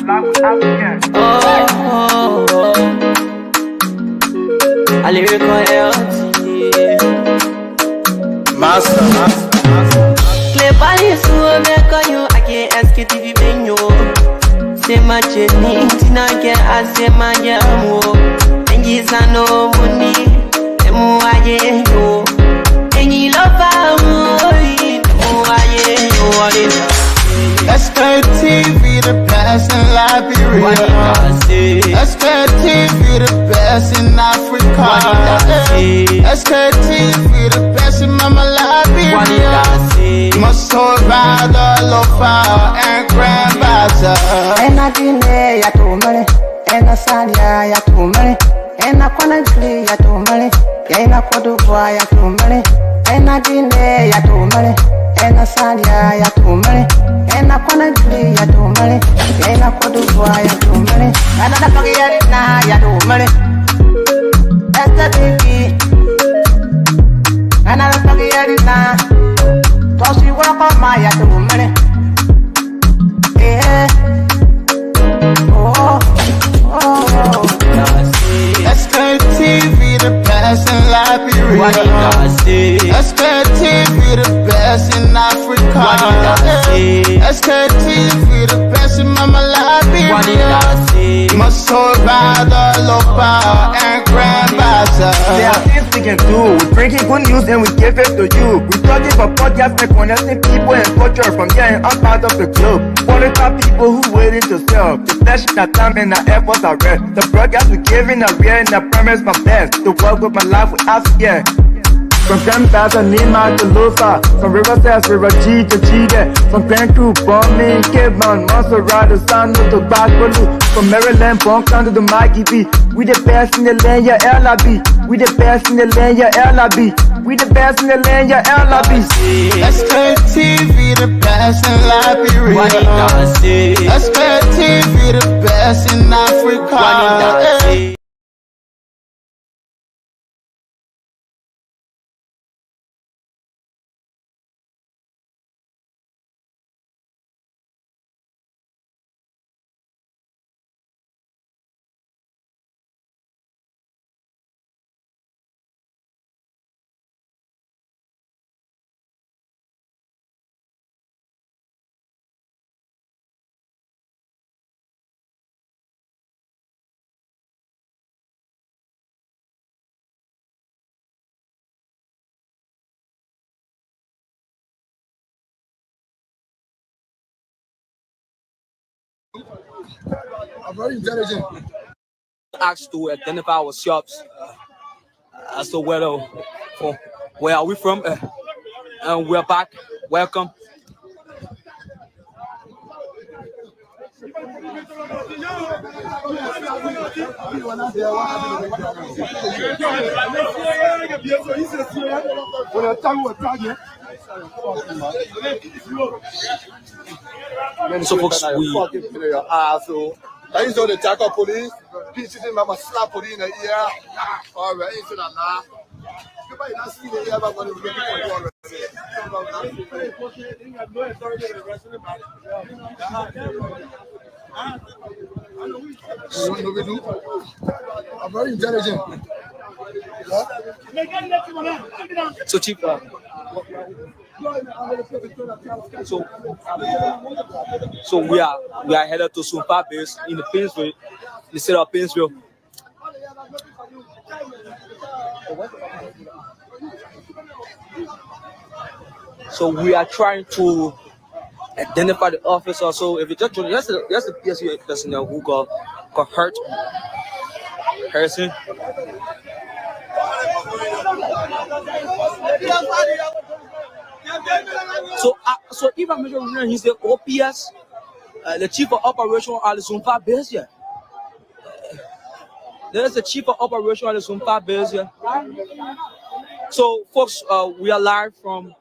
life with African. A lyrical health. Master. Play Paris, who make you again Sktv-Lib. Say my journey, Tina get as say my jamo. And you say no money, emu aye yo. And you love me, emu aye yo. Sktv, the best in Liberia. Sktv, the best in Africa. Sktv, the best in Mama Liberia. Must hold by the lofa and grandbaza. And I didn't ya to money, and I said ya to money, and I couldn't flee ya to money, and I could do ya to money, and I didn't ya to money, and I said ya to money, and I couldn't flee ya to money, and I could do ya to money, and I forget it now ya to money. That's the thing, and I forget it now. Cause you walk on my ya to money. Yeah. Sktv, the best in Liberia. Sktv, the best in Africa. Sktv, the best in Mama Liberia. Must hold by the lopa and grandbaza. There are things we can do. We bring in good news and we give it to you. We talking about podcasts and connecting people and culture from here and out part of the globe. Qualified people who waiting to sell. The flesh, the time and the efforts are red. The broadcast we giving are real and I promise my best to work with my life with Africa. From Grandfather, Nima to Lufa, from River Sass, River G to Chide, from Grand Crew, Bombing, Kidman, Montserrat, San to Bakulu, from Maryland, Bonk to Maggie B. We the best in the land, yeah, LIB. We the best in the land, yeah, LIB. We the best in the land, yeah, LIB. Sktv, the best in Liberia. Sktv, the best in Africa. I'm very intelligent. Asked to identify our shops as to where are we from, and we're back. Welcome. So folks, I used to tackle police. Peace in my slap police in the ear. All right, into the laugh. Goodbye, that's the ear. I'm going to make it. I'm very intelligent. So Chief, so we are headed to Sumpa base in the Painesville, the city of Painesville. So we are trying to identify the officer. So if you just that's the PSU person who got hurt. Harrison. So if I'm measuring, he's the OPS, the chief of operation at the Sumpa base here. There's the chief of operation at the Sumpa base here. So folks, we are live from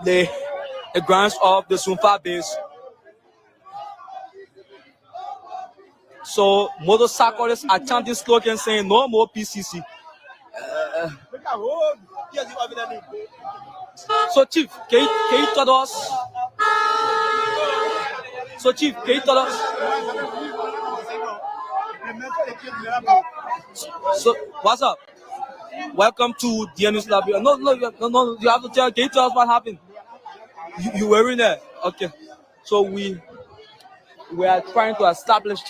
the grounds of the Sumpa base. So motorcyclists are chanting slogans saying no more PCC. So Chief, can you tell us? So Chief, can you tell us? So what's up? Welcome to the News Liberia. No, you have to tell. Can you tell us what happened? You were in there. Okay. So we are trying to establish,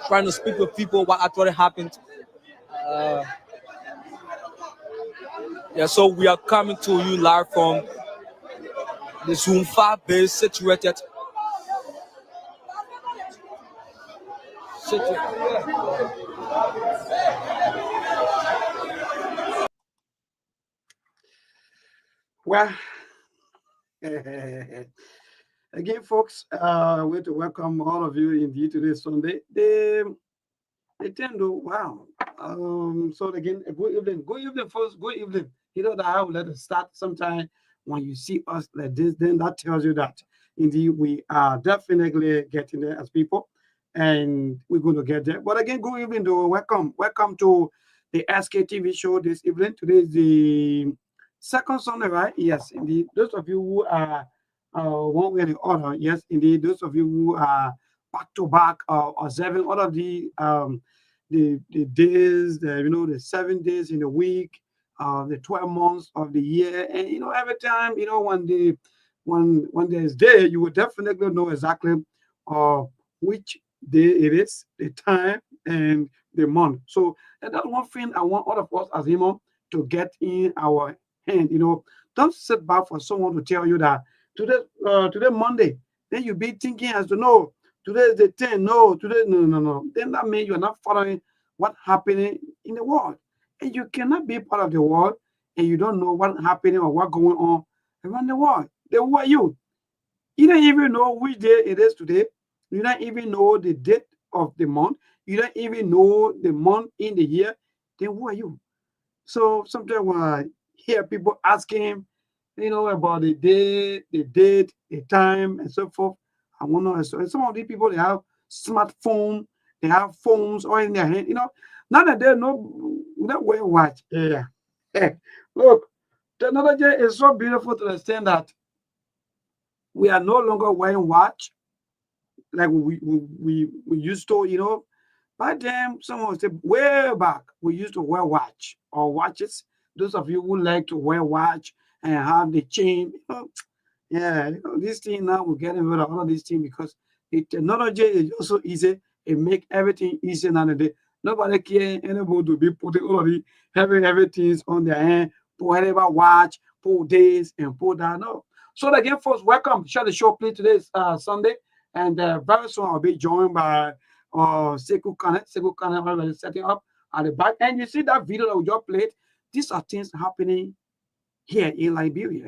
trying to speak with people what actually happened. Yeah, so we are coming to you live from the Zoom 5 base situated. Well, again, folks, I want to welcome all of you indeed today Sunday. They tend to wow. So again, good evening, folks. Good evening. You know that I will let it start sometime when you see us like this. Then that tells you that indeed we are definitely getting there as people, and we're going to get there. But again, good evening, though. Welcome to the SKTV show this evening. Today is the second Sunday, right? Yes, indeed. Those of you who are one way or the other, yes, indeed. Those of you who are back to back observing all of the days, the 7 days in a week, the 12 months of the year, and every time when there's day, you will definitely know exactly which day it is, the time, and the month. So and that's one thing I want all of us as human to get in our hand. Don't sit back for someone to tell you that today Monday. Then you be thinking as to know today is the 10th. No, today no. Then that means you're not following what's happening in the world, and you cannot be part of the world and you don't know what's happening or what's going on around the world. Then who are you? You don't even know which day it is today. You don't even know the date of the month. You don't even know the month in the year. Then who are you? So sometimes when I hear people asking, about the day, the date, the time, and so forth, I want to know. So some of these people, they have smartphone, they have phones all in their hand. Now that they know not wear watch. Yeah. Look, technology is so beautiful to the extent that we are no longer wearing watch like we used to. By then, someone said way back, we used to wear watch or watches. Those of you who like to wear watch and have the chain, this thing now we're getting rid of all of these things because the technology is also easy. It make everything easy nowadays. Nobody care anybody to be putting all of the heavy things on their hand, put whatever watch, put this and put that. No. So again, folks, welcome. Share the show, please. Today is Sunday, and very soon I'll be joined by Sktv-Lib already setting up at the back. And you see that video that we just played. These are things happening here in Liberia,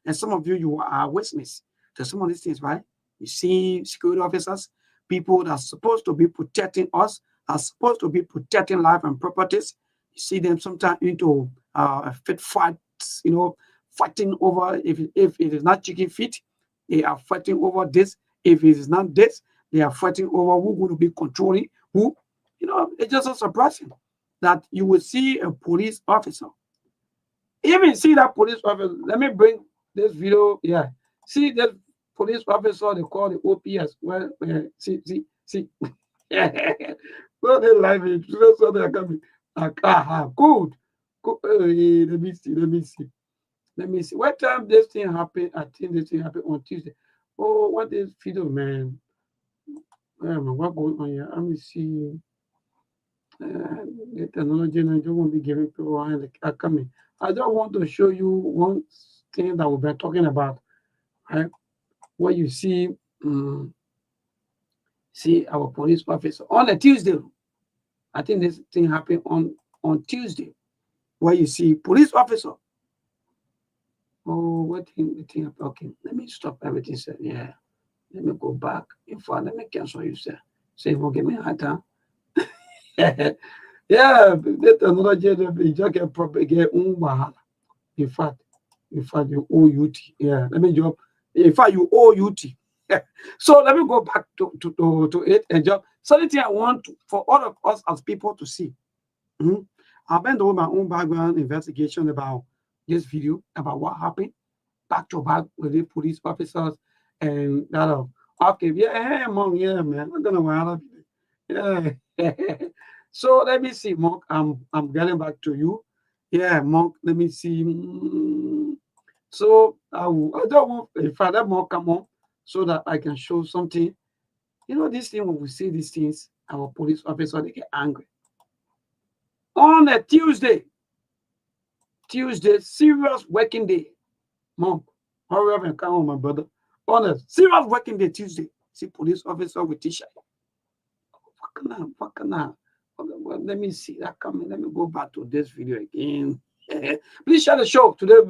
and some of you are witness to some of these things, right? You see security officers, people that are supposed to be protecting us, are supposed to be protecting life and properties. You see them sometimes into fit fights, fighting over if it is not chicken feet, they are fighting over this. If it is not this, they are fighting over who's going to be controlling who. It's just so surprising that you will see a police officer. Even see that police officer. Let me bring this video. Yeah. See that police officer, they call the OPS. Well, see. Well, they live in so they are coming. Good. Let me see. What time this thing happened? I think this thing happened on Tuesday. Oh, what is video, man? What going on here? Let me see. The technology and I don't want to be giving people are coming. I just want to show you one thing that we've been talking about, right? What you see, see our police officer on a Tuesday. I think this thing happened on Tuesday, where you see police officer. Oh, what thing? The thing? Okay, let me stop everything, sir. Yeah, let me go back. In fact, let me cancel you, sir. Say, you won't give me a hard time. Yeah, the technology just get propagate In fact, you owe UT. Yeah, let me jump. In fact, you owe UT. So let me go back to it and jump. Something I want for all of us as people to see. I've been doing my own background investigation about this video, about what happened back to back with the police officers and that of okay, yeah, hey, Monk, yeah, man, I'm gonna want to, yeah. So let me see, Monk. I'm getting back to you. Yeah, Monk. Let me see. So I don't want if I let Monk come on so that I can show something. You know, this thing when we see these things, our police officer they get angry. On a Tuesday, serious working day. Monk, hurry up and come on, my brother. On a serious working day, Tuesday, see police officer with t-shirt. What can I? Well, let me see that coming. Let me go back to this video again. Please share the show. Today,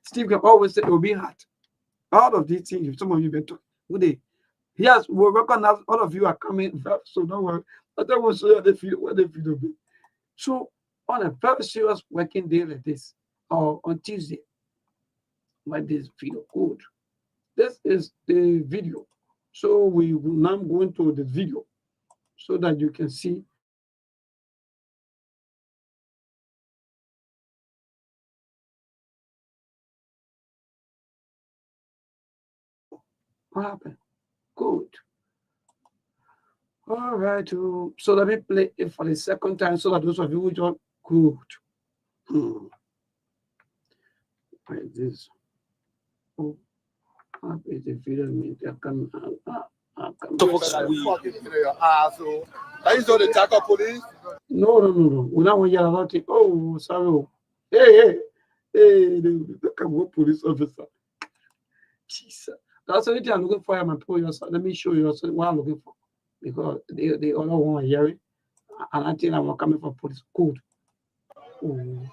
Steve can always say it will be hard. All of these things, some of you been talking. Good day. Yes, we'll recognize all of you are coming, so don't worry. I don't want to show you the video, what the video be. So, on a very serious working day like this, or on Tuesday, like this video good. This is the video. So, we will now go into the video so that you can see. What happened? Good. All right. So let me play it for the second time so that those of you who just good. Where is this? Oh, is the video mean I can Are you saw the attack of police? No. We don't want to hear about it. Oh, sorry. Hey, look at what police officer. Jesus. That's the thing I'm looking for. I'm pull yourself. Let me show you what I'm looking for. Because they all want to hear it. And I think I'm coming for police. Good. Oh.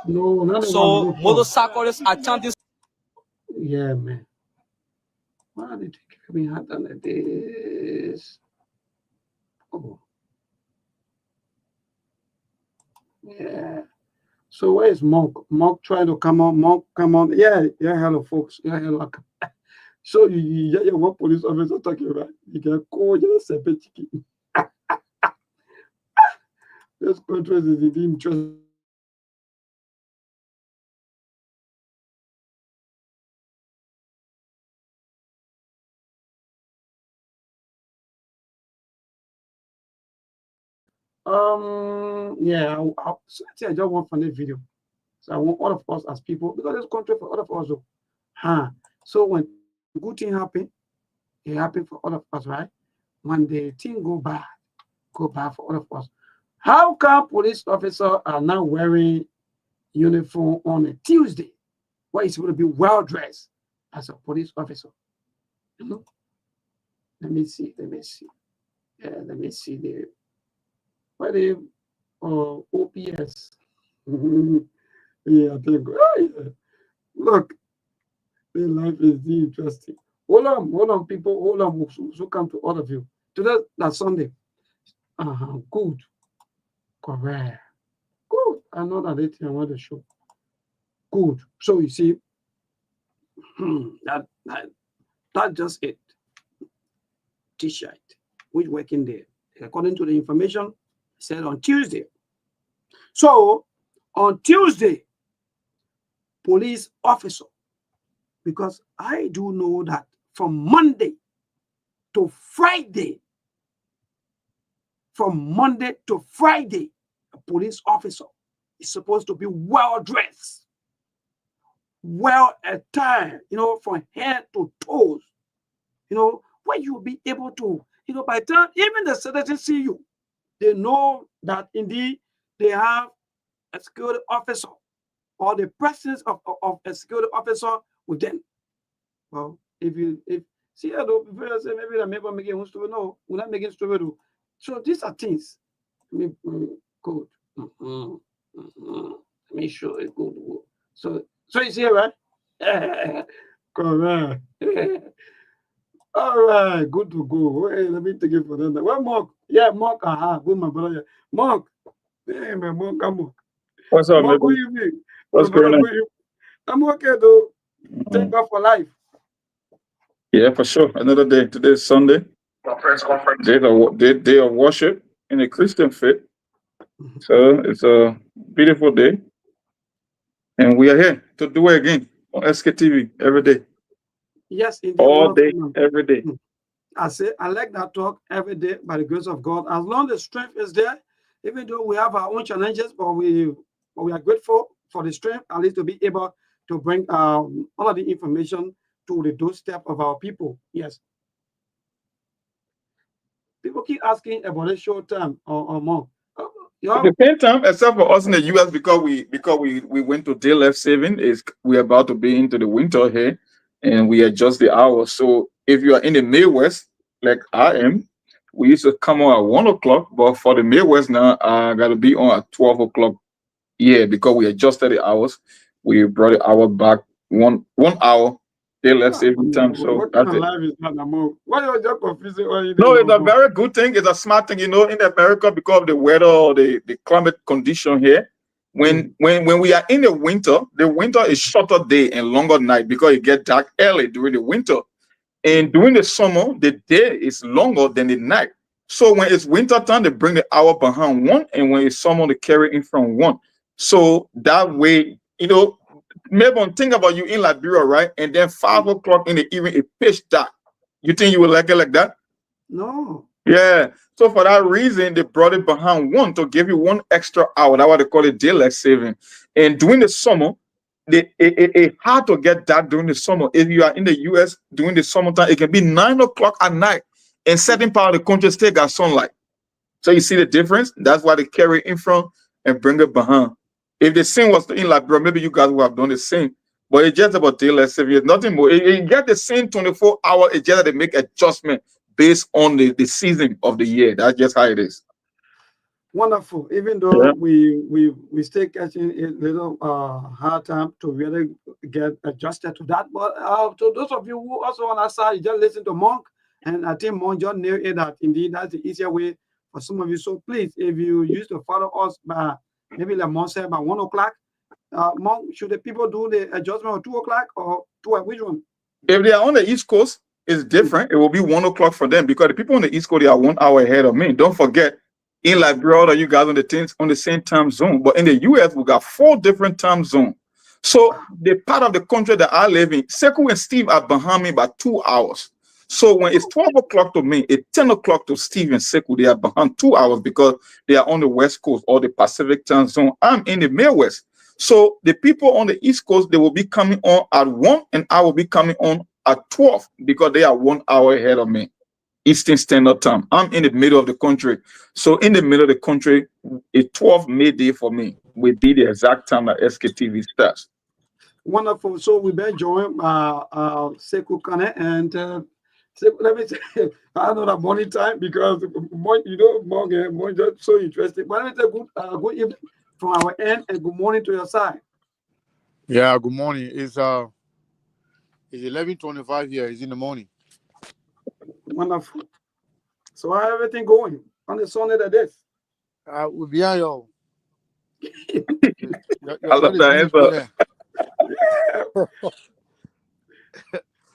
No, not so motorcyclists are chanting. Yeah, man. Why are they taking me hard like this? Oh. Yeah. So where is Monk? Monk trying to come on. Monk, come on. Yeah, hello, folks. Yeah, hello. So you one police officer talking, right? You can call just a bit. This country is in the interest. Yeah, I just want from this video. So I want all of us as people, because this country for all of us. So when good thing happen, it happen for all of us, right? When the thing go bad for all of us. How come police officers are now wearing uniform on a Tuesday? Why is supposed to be well dressed as a police officer? Let me see. Yeah, let me see the why they OPS. Yeah, I think. Look, the life is interesting. Hold on, people. Hold on. We'll come to all of you. Today, that's Sunday. Good. Correct. Good. I know that it's I want to show. Good. So you see, that's just it. T-shirt. Which working day? According to the information, said on Tuesday. So on Tuesday, police officer, because I do know that from Monday to Friday, a police officer is supposed to be well dressed, well attired, from head to toes, where you'll be able to, by the time even the citizens see you, they know that indeed they have a security officer or the presence of a security officer with them. Well, if see, before I say maybe that maybe I'm making stupid, no, we're not making stupid. So these are things. Let me good. Let me show it good. So you see, right? Correct. All right, good to go. Hey, let me take it for them. Well, Mark, yeah, Mark, good, my brother. Mark, hey, man, Mark, come on. What's up, Mark, man? good evening. What's going on? I'm okay, though. Thank God for life. Yeah, for sure. Another day. Today is Sunday. Press conference. Day of worship in a Christian faith. So it's a beautiful day. And we are here to do it again. on SKTV every day. Yes, indeed. All day, every day. I say I like that talk every day by the grace of God. As long as strength is there, even though we have our own challenges, but we are grateful for the strength, at least to be able to bring all of the information to the doorstep of our people. Yes. People keep asking about a short term or more. At the same time, except for us in the US, because we went to day left saving, is we're about to be into the winter here, and we adjust the hours. So if you are in the Midwest, like I am, we used to come on at 1 o'clock, but for the Midwest now, I gotta be on at 12 o'clock. Yeah, because we adjusted the hours, we brought the hour back one hour. Day left saving time. So what that's kind of it. life is that? Why are you just confusing? No, it's a very good thing. It's a smart thing, in America, because of the weather or the climate condition here. When we are in the winter is shorter day and longer night because it gets dark early during the winter. And during the summer, the day is longer than the night. So when it's winter time, they bring the hour behind one, and when it's summer, they carry in from one. So that way, maybe think about you in Liberia, right? And then 5 o'clock in the evening, it pitch dark. You think you would like it like that? No. Yeah. So for that reason, they brought it behind one to give you 1 extra hour. That's why they call it daylight saving. And during the summer, it hard to get that during the summer. If you are in the US during the summertime, it can be 9 o'clock at night, and certain part of the country still got sunlight. So you see the difference? That's why they carry in front and bring it behind. If the same was in Liberia, maybe you guys would have done the same. But it's just about daylight saving. It's nothing more. It get the same 24 hours. It's just that they make adjustment based on the season of the year. That's just how it is. Wonderful. Even though we stay catching a little hard time to really get adjusted to that. But to those of you who also on our side, you just listen to Monk, and I think Monk just knew it that indeed that's the easier way for some of you. So please, if you used to follow us by maybe like Monk said by 1 o'clock, Monk, should the people do the adjustment at 2 o'clock or 2 at which one? If they are on the East Coast, it's different. It will be 1 o'clock for them because the people on the East Coast, they are 1 hour ahead of me. Don't forget, in Liberia, you guys on the same time zone. But in the US, we got 4 different time zones. So the part of the country that I live in, Sekou and Steve are behind me by 2 hours. So when it's 12 o'clock to me, it's 10 o'clock to Steve and Sekou. They are behind 2 hours because they are on the West Coast or the Pacific time zone. I'm in the Midwest. So the people on the East Coast, they will be coming on at 1, and I will be coming on at 12 because they are 1 hour ahead of me. Eastern Standard Time. I'm in the middle of the country. So in the middle of the country, a 12 midday for me will be the exact time that SKTV starts. Wonderful. So we've been joined by Sekou Kane, and let me say, I know that morning time because morning just so interesting. But let me say good evening from our end and good morning to your side. Yeah, good morning. It's 11:25 here. It's in the morning. Wonderful. So how everything going on the Sunday that is? We'll be on y'all. I love that answer.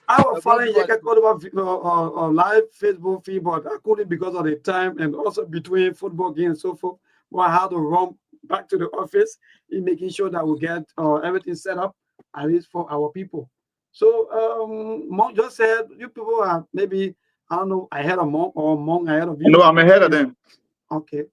I was following your live Facebook feed, but I couldn't because of the time and also between football games and so forth. Well, I had to run back to the office in making sure that we get everything set up, at least for our people. So Monk just said you people are maybe, I don't know, ahead of Monk or Monk ahead of you. No, I'm ahead of them. Okay.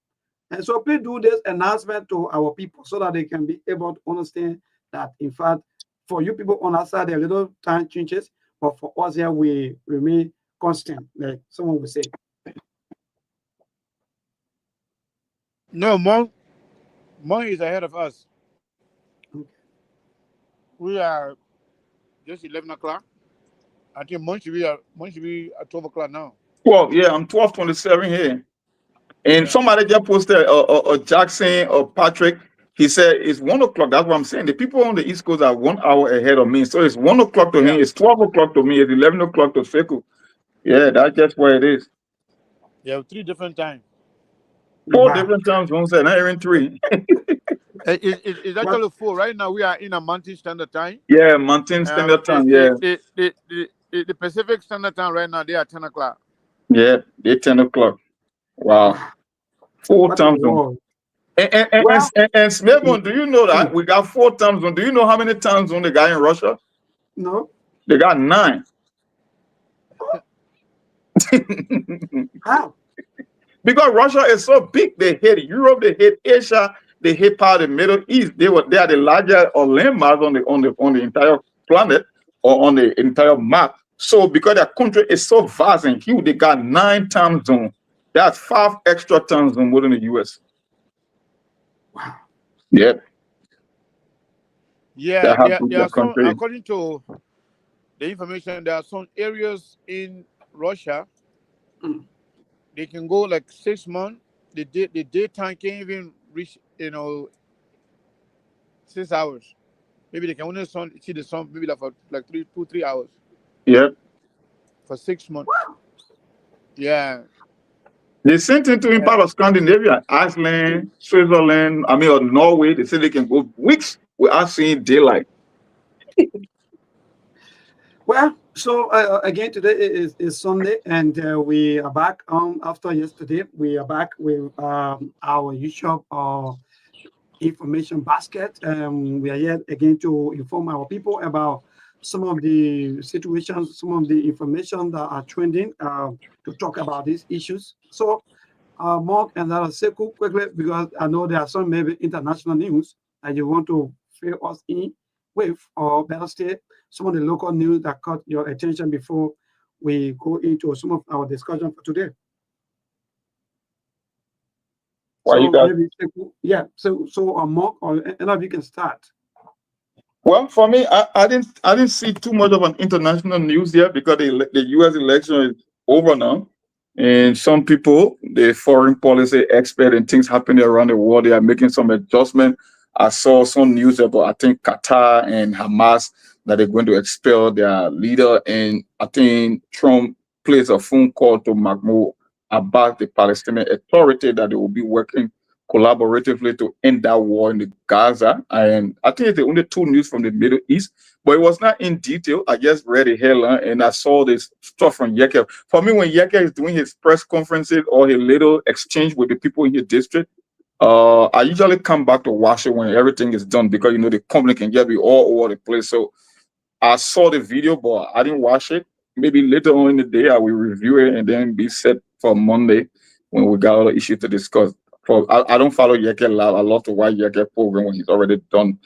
And so please do this announcement to our people so that they can be able to understand that, in fact, for you people on our side, there are little time changes, but for us here, we remain constant, like someone would say. No, Monk is ahead of us. Okay. We are just 11 o'clock. I think Monk should be at 12 o'clock now. 12, yeah, I'm 12:27 here. And somebody just posted, or Jackson or Patrick, he said it's 1 o'clock. That's what I'm saying. The people on the East Coast are 1 hour ahead of me. So it's 1 o'clock to him, it's 12 o'clock to me, it's 11 o'clock to Sekou. Yeah, that's just what it is. You have 3 different times. 4 different times, one said, not even 3. It's actually 4. Right now, we are in a Mountain Standard Time. Yeah, Mountain Standard Time, yeah. The Pacific Standard Time right now, they are 10 o'clock. Yeah, they're 10 o'clock. Wow. 4 time zones. And Smithon, do you know that we got 4 time zones? Do you know how many time zones they got in Russia? No. They got 9. How? Because Russia is so big, they hit Europe, they hit Asia, they hit part of the Middle East. They are the largest landmass on the entire planet or on the entire map. So because their country is so vast and huge, they got 9 time zones. That's 5 extra time zones more than the US. Wow. Yeah. Yeah, That there are some, country. according to the information, there are some areas in Russia, they can go like 6 months. The daytime can't even reach, 6 hours. Maybe they can only see the sun maybe like for like 3 hours. Yeah. For 6 months. Yeah. They sent into in part of Scandinavia, Iceland, Switzerland, or Norway. They say they can go weeks without seeing daylight. Well, so again, today is Sunday, and we are back after yesterday. We are back with our usual information basket. We are here again to inform our people about some of the situations, some of the information that are trending to talk about these issues. So, Mark and I'll say quickly, because I know there are some maybe international news that you want to fill us in with, or better still, some of the local news that caught your attention before we go into some of our discussion for today. So maybe, yeah. So Mark or any of you can start. Well, for me, I didn't see too much of an international news here because the U.S. election is over now, and some people, the foreign policy expert and things happening around the world, they are making some adjustment. I saw some news about, I think, Qatar and Hamas, that they're going to expel their leader, and I think Trump placed a phone call to Mahmoud Abbas, the Palestinian Authority, that they will be working collaboratively to end that war in the Gaza. And I think it's the only 2 news from the Middle East, but it was not in detail. I just read the headline and I saw this stuff from Yeke. For me, when Yeke is doing his press conferences or his little exchange with the people in his district, I usually come back to watch it when everything is done, because the company can just be all over the place. So I saw the video, but I didn't watch it. Maybe later on in the day I will review it and then be set for Monday when we got other issues to discuss. I don't follow Yeke Lab. I love to watch Yeke program when he's already done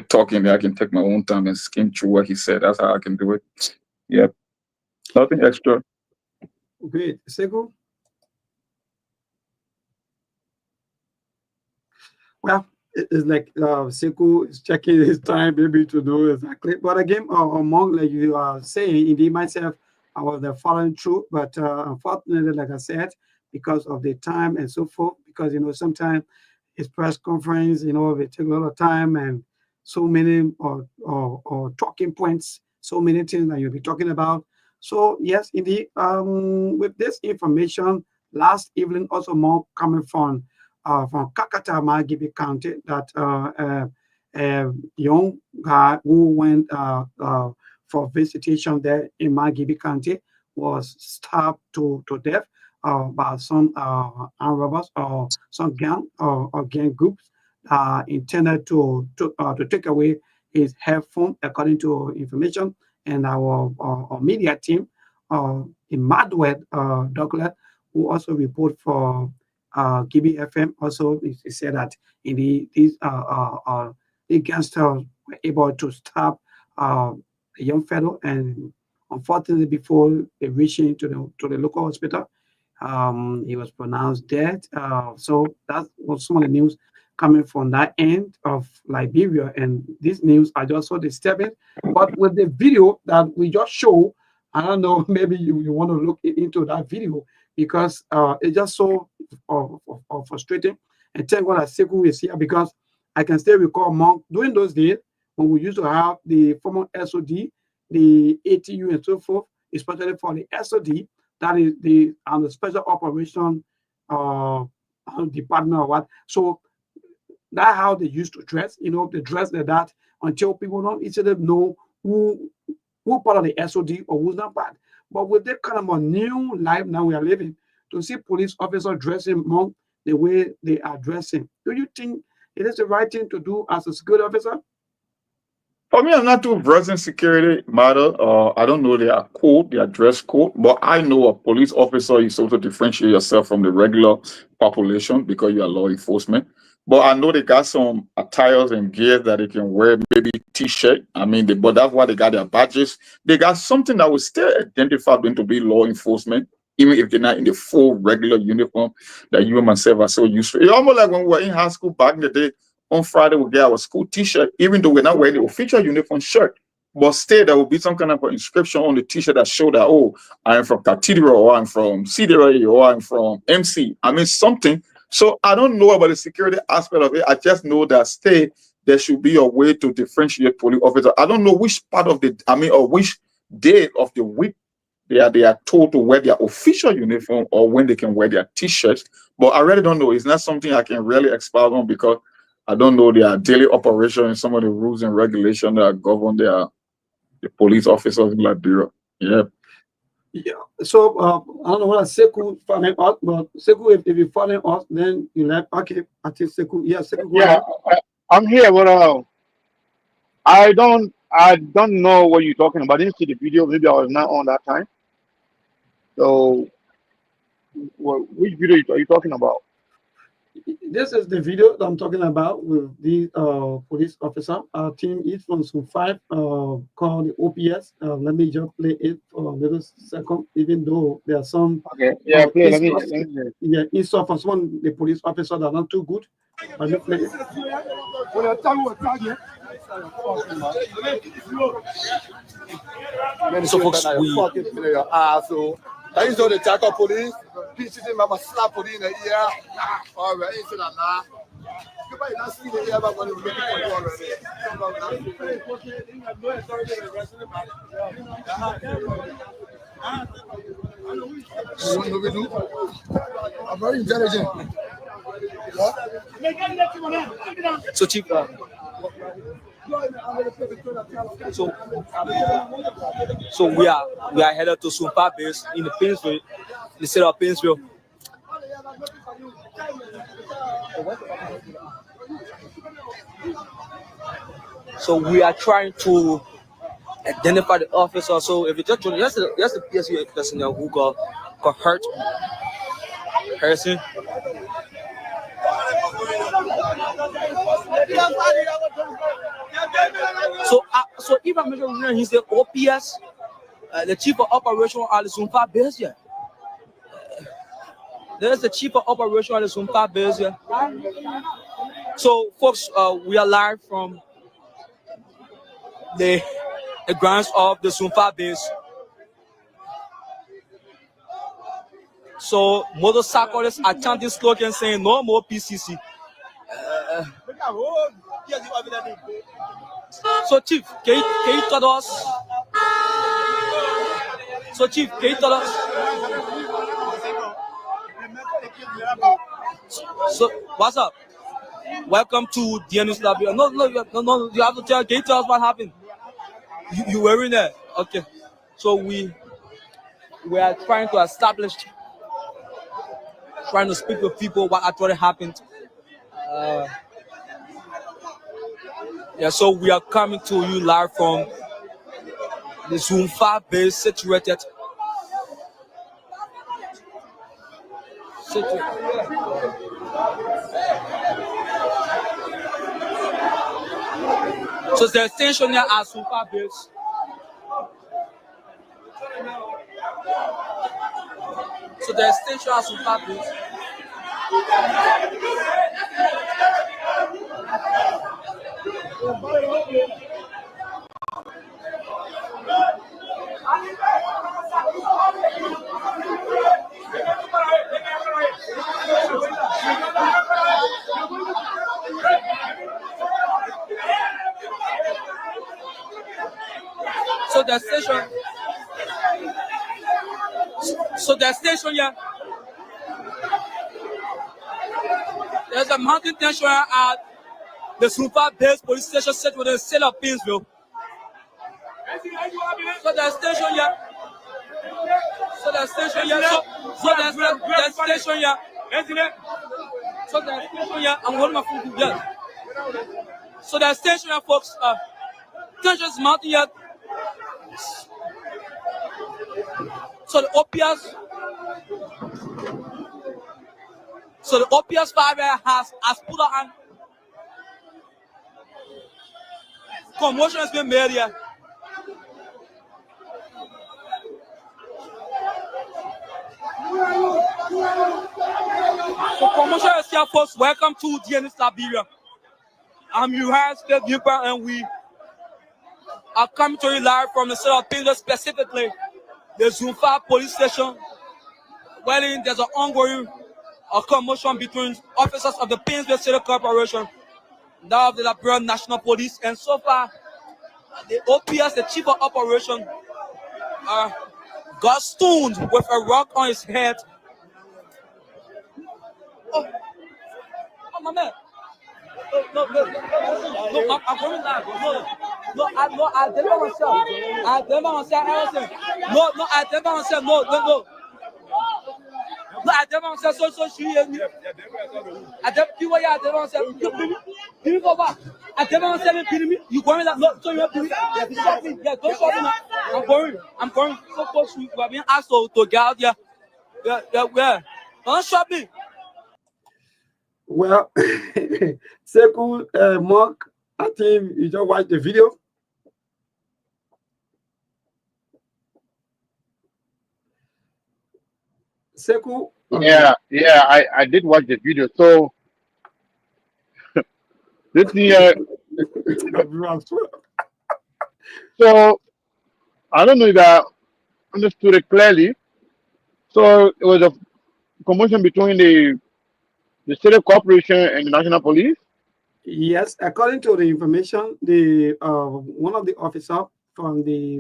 talking. I can take my own time and skim through what he said. That's how I can do it. Yeah. Nothing extra. Great. Sego? Well, it's like Sekou is checking his time maybe to know exactly. But again, among like you are saying, indeed myself, I was following through, but unfortunately, like I said, because of the time and so forth, because sometimes his press conference, they take a lot of time and so many or talking points, so many things that you'll be talking about. So yes, indeed, with this information, last evening also more coming from Kakata, Margibi County, that a young guy who went for visitation there in Margibi County was stabbed to death by some armed robbers or some gang or gang groups intended to take away his headphone, according to information. And our media team in Madwed, Douglas, who also report for GB FM, also he said that in these gangsters were able to stop a young fellow, and unfortunately, before they reached into the local hospital, he was pronounced dead. So that was some of the news coming from that end of Liberia, and these news are just so disturbing. But with the video that we just showed, I don't know, maybe you want to look into that video, because it's just so frustrating. And thank God that Sekou is here, because I can still recall Monk during those days when we used to have the former SOD, the ATU, and so forth, especially for the SOD, that is the special operation department or what. So that's how they used to dress. They dress like that until people don't easily know who part of the SOD or who's not part. But with that kind of a new life now we are living, to see police officers dressing Monk the way they are dressing, do you think it is the right thing to do as a security officer? For me, I'm not too versed in security matter. I don't know their code, their dress code, but I know a police officer is supposed to differentiate yourself from the regular population because you are law enforcement. But I know they got some attires and gear that they can wear, maybe t-shirt. I mean, but that's why they got their badges. They got something that will still identify them to be law enforcement, even if they're not in the full regular uniform that you and myself are so used to. It's almost like when we were in high school back in the day. On Friday, we get our school t-shirt, even though we're not wearing the official uniform shirt. But still, there will be some kind of an inscription on the t-shirt that show that, oh, I'm from Cathedral, or I'm from CDRA, or I'm from MC. I mean, something. So I don't know about the security aspect of it. I just know that there should be a way to differentiate police officers. I don't know which part of or which day of the week they are told to wear their official uniform or when they can wear their t-shirts. But I really don't know. It's not something I can really expound on because I don't know their daily operation and some of the rules and regulations that govern the police officers in Liberia. Yeah. Yeah. So I don't know what Sekou following us, but Sekou, if you following us, then you like okay. I think Sekou, yeah, Sekou. Yeah, I'm here, but I don't know what you're talking about. I didn't see the video. Maybe I was not on that time. So, which video are you talking about? This is the video that I'm talking about with the police officer. Our team is from Zone 5 called the OPS. Let me just play it for a little second, even though there are some play. Let me insult from some of the police officers that are not too good. Let me play it. So folks, I used to the tackle police, pieces in my slap police in the ear. All right, into that now. Goodbye, not see the ear, but when you're looking for you already. I'm very intelligent. So Chief, so we are headed to Sumpa base in the Painesville, the city of Painesville. So we are trying to identify the officer. So if you just join, that's the PSU person who got hurt. Person. So if I'm measuring, he's the OPS, the chief of operation at the Sumpa base here. There's the chief of operation at the Sumpa base here. So folks, we are live from the grounds of the Sumpa base. So motorcyclists are chanting slogan saying no more PCC. So Chief, can you tell us? So Chief, can you tell us? So what's up? Welcome to DNS Liberia. No, you have to tell. Can you tell us what happened? You were in there. Okay. So we are trying to establish, trying to speak with people what actually happened. Yeah, so we are coming to you live from the Zone 5 base situated. So the extension here at Zone 5 base. So the extension at Zone 5 base. So the station here. There's a mountain tension at the Super Base police station set within the city of Painesville. So the station here. So the station here. I'm holding my phone. Yeah. So the station here, folks. tension is mounting yet. So the OPS 5 has put on commotion has been made here. So commotion is here, folks. Welcome to DNS Liberia. I'm United States Viewer, and we are coming to you live from the city of Pindle, specifically the Zumfa police station, wherein there's an ongoing commotion between officers of the Painesville City Corporation, that of the Liberia National Police, and so far, the OPS, the chief of operation, got stoned with a rock on his head. Oh my man. No, I'm going live. I deliver myself. Allison. No, I deliver myself. No, I deliver myself. So she is me. I deliver myself. You go back. I deliver myself. You going like no? So you have to. Yeah, don't shot me now. I'm going. So close. We are being asked to get out. Yeah. Don't shot me. Well, Seku, Mark, I think you just watched the video. Seku? Yeah, I did watch the video. So, this year, so I don't know if I understood it clearly. So, it was a commotion between the state corporation and the national police. Yes, according to the information, the one of the officers from the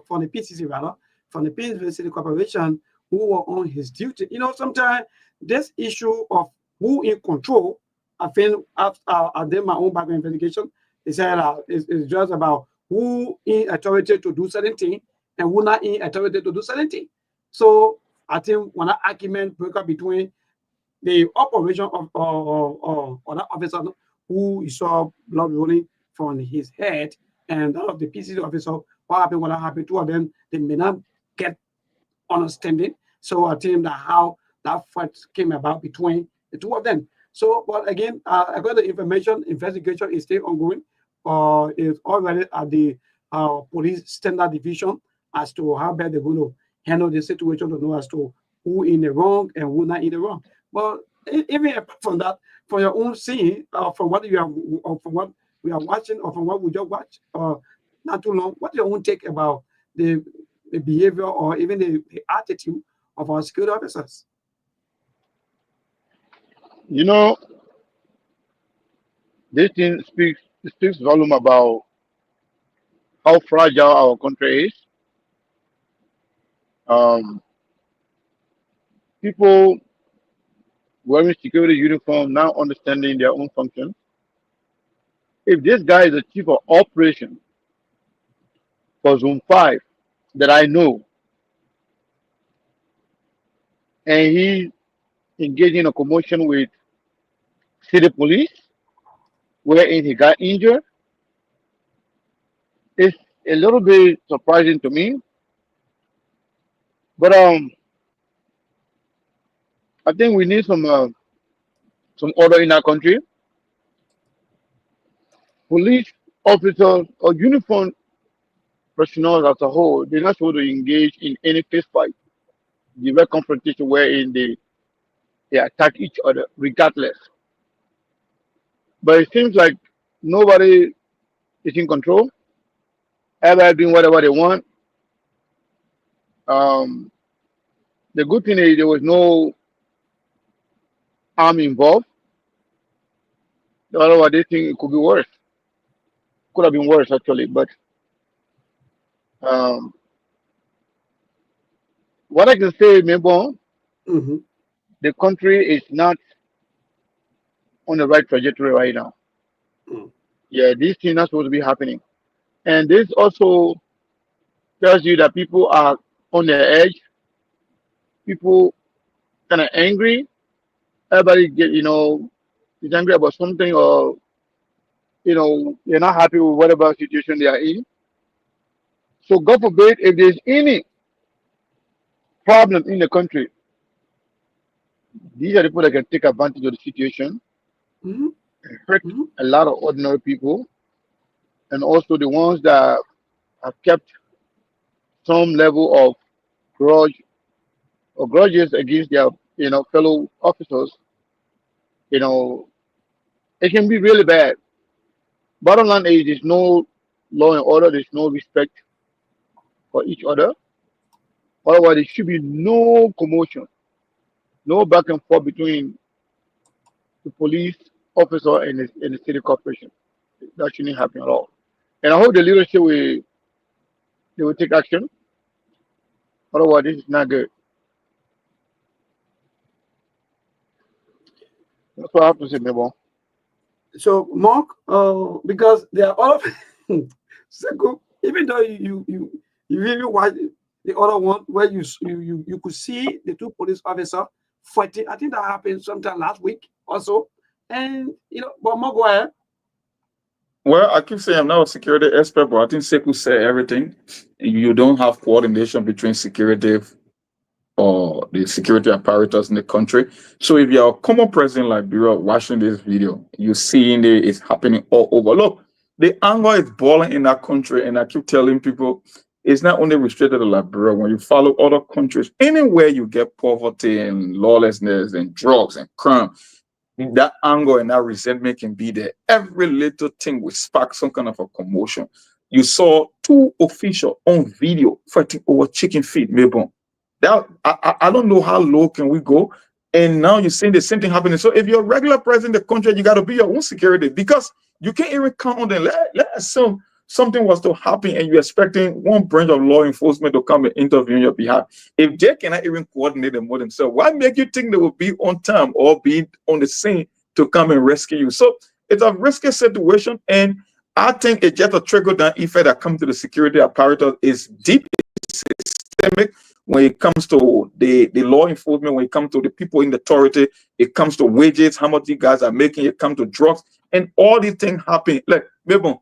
from the PCC rather, from the Painesville City Corporation, who were on his duty. You know, sometimes this issue of who in control, I think after I did my own background investigation, they said it's just about who in authority to do certain thing and who not in authority to do certain thing. So I think when that argument broke up between the operation of that officer who you saw blood rolling from his head and that of the PCC officer, what happened, what happened, two of them, they may not get understanding. So I think that how that fight came about between the two of them. So, but again, I got the information, investigation is still ongoing. It's already at the police standard division as to how bad they're going to handle the situation to know as to who in the wrong and who not in the wrong. But even apart from that, from your own seeing, from what you have, or from what we are watching, or from what we just watched, not too long, what's your own take about the behavior or even the attitude of our security officers? You know, this thing speaks volume about how fragile our country is. People wearing security uniform now understanding their own function. If this guy is the chief of operation for Zone 5 that I know, and he engaged in a commotion with city police, wherein he got injured, it's a little bit surprising to me. But I think we need some order in our country. Police officers or uniform personnel as a whole, they're not supposed to engage in any fist fight, direct confrontation wherein they attack each other regardless. But it seems like nobody is in control. Everybody doing whatever they want. The good thing is there was no harm involved. Otherwise, they think it could be worse. Could have been worse actually, but what I can say, Mebon, the country is not on the right trajectory right now. Yeah, these things are supposed to be happening. And this also tells you that people are on their edge. People kind of angry. Everybody is angry about something, or you know, they're not happy with whatever situation they are in. So God forbid if there's any problem in the country, these are the people that can take advantage of the situation Mhm, and hurt mhm. a lot of ordinary people, and also the ones that have kept some level of grudge or grudges against their, you know, fellow officers. You know, it can be really bad. Bottom line is there's no law and order, there's no respect for each other. Otherwise, there should be no commotion, no back and forth between the police officer and the city corporation. That shouldn't happen at all. And I hope the leadership will they will take action. Otherwise, this is not good. That's what I have to say, Mabel. So, Mark, because there are all of Sekou, even though you really watch the other one where you could see the two police officers fighting. I think that happened sometime last week also. And but Mark, go ahead. Well, I keep saying I'm not a security expert, but I think Sekou said everything. You don't have coordination between security or the security apparatus in the country. So if you're a common person like Liberia watching this video, you're seeing it's happening all over. Look, the anger is boiling in that country, and I keep telling people it's not only restricted to Liberia. When you follow other countries, anywhere you get poverty and lawlessness and drugs and crime, that anger and that resentment can be there. Every little thing will spark some kind of a commotion. You saw two officials on video fighting over chicken feet, maybe. That I don't know how low can we go. And now you're seeing the same thing happening. So if you're a regular president of the country, you got to be your own security because you can't even count on them. Let's assume something was to happen and you're expecting one branch of law enforcement to come and intervene on your behalf. If they cannot even coordinate them with themselves, why make you think they will be on time or be on the scene to come and rescue you? So it's a risky situation. And I think it's just a trickle-down effect that comes to the security apparatus is deep, systemic. When it comes to the law enforcement, when it comes to the people in the authority, it comes to wages, how much you guys are making, it comes to drugs, and all these things happen. Like, maybe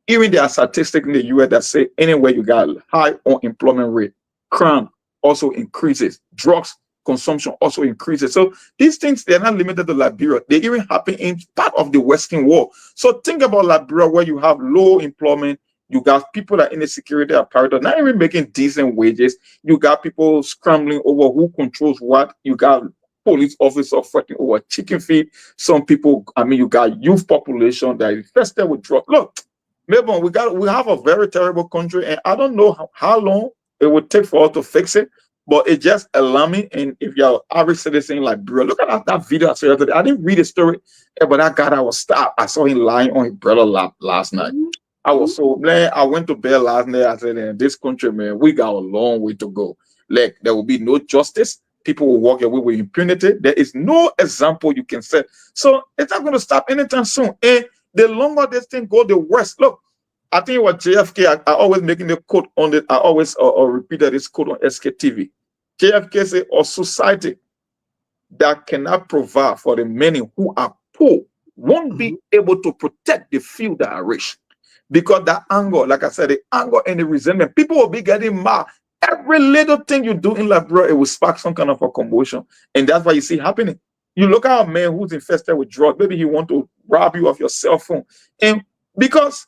even there are statistics in the US that say anywhere you got high unemployment rate, crime also increases, drugs consumption also increases. So these things, they're not limited to Liberia. They even happen in part of the Western world. So think about Liberia where you have low employment. You got people that are in the security apparatus not even making decent wages. You got people scrambling over who controls what. You got police officers fighting over chicken feet. Some people, you got youth population that is infested with drugs. Look, maybe we have a very terrible country, and I don't know how long it would take for us to fix it. But it's just alarming. And if you're average citizen like bro, look at that video I saw yesterday. I didn't read the story, but that guy that was stopped. I saw him lying on his brother's lap last night. I was so man. I went to bed last night. I said, in this country, man, we got a long way to go. Like there will be no justice. People will walk away with impunity. There is no example you can set. So it's not going to stop anytime soon. And the longer this thing goes, the worse. Look, I think it was JFK. I always making the quote on it. I always repeated this quote on Sktv. JFK said, a society that cannot provide for the many who are poor won't be able to protect the few that are rich. Because that anger, like I said, the anger and the resentment, people will be getting mad. Every little thing you do in Liberia, it will spark some kind of a commotion. And that's what you see happening. You look at a man who's infested with drugs, maybe he want to rob you of your cell phone. And because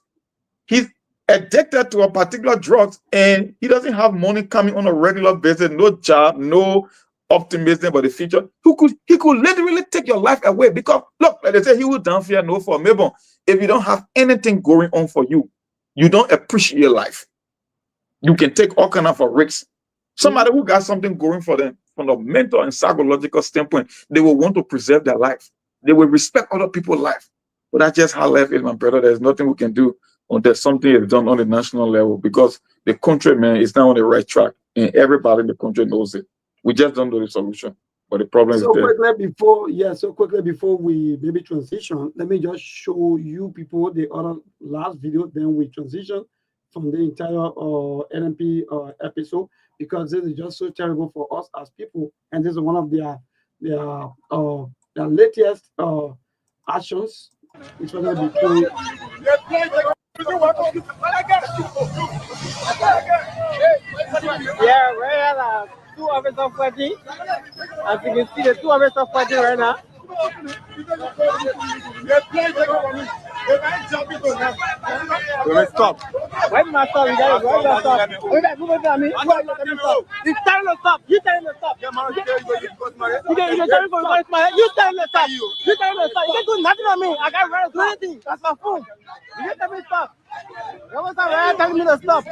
he's addicted to a particular drug and he doesn't have money coming on a regular basis, no job, no optimism about the future, he could literally take your life away. Because look, like they say, he will down fear no for. Maybe if you don't have anything going on for you, you don't appreciate life. You can take all kind of a risks. Somebody who got something going for them from a mental and psychological standpoint, they will want to preserve their life. They will respect other people's life. But that's just how life is, my brother. There's nothing we can do until something is done on the national level, because the country, man, is now on the right track, and everybody in the country knows it. We just don't know the solution, but the problem is there. So quickly before we maybe transition, let me just show you people the other last video. Then we transition from the entire NMP episode, because this is just so terrible for us as people, and this is one of their latest actions It's going to be played. Yeah, right now, 2 hours of fighting. As you can see, the 2 hours of fighting right now. Stop. Why did I stop? You got it. Why did I stop? Wait, move it down. It's time to stop. You tell him to stop. You can tell me for my head. You tell him to stop. You tell him to stop. You can't do nothing on me. I got right to do anything. That's my phone. You can't tell me to stop. That was not right telling me to stop.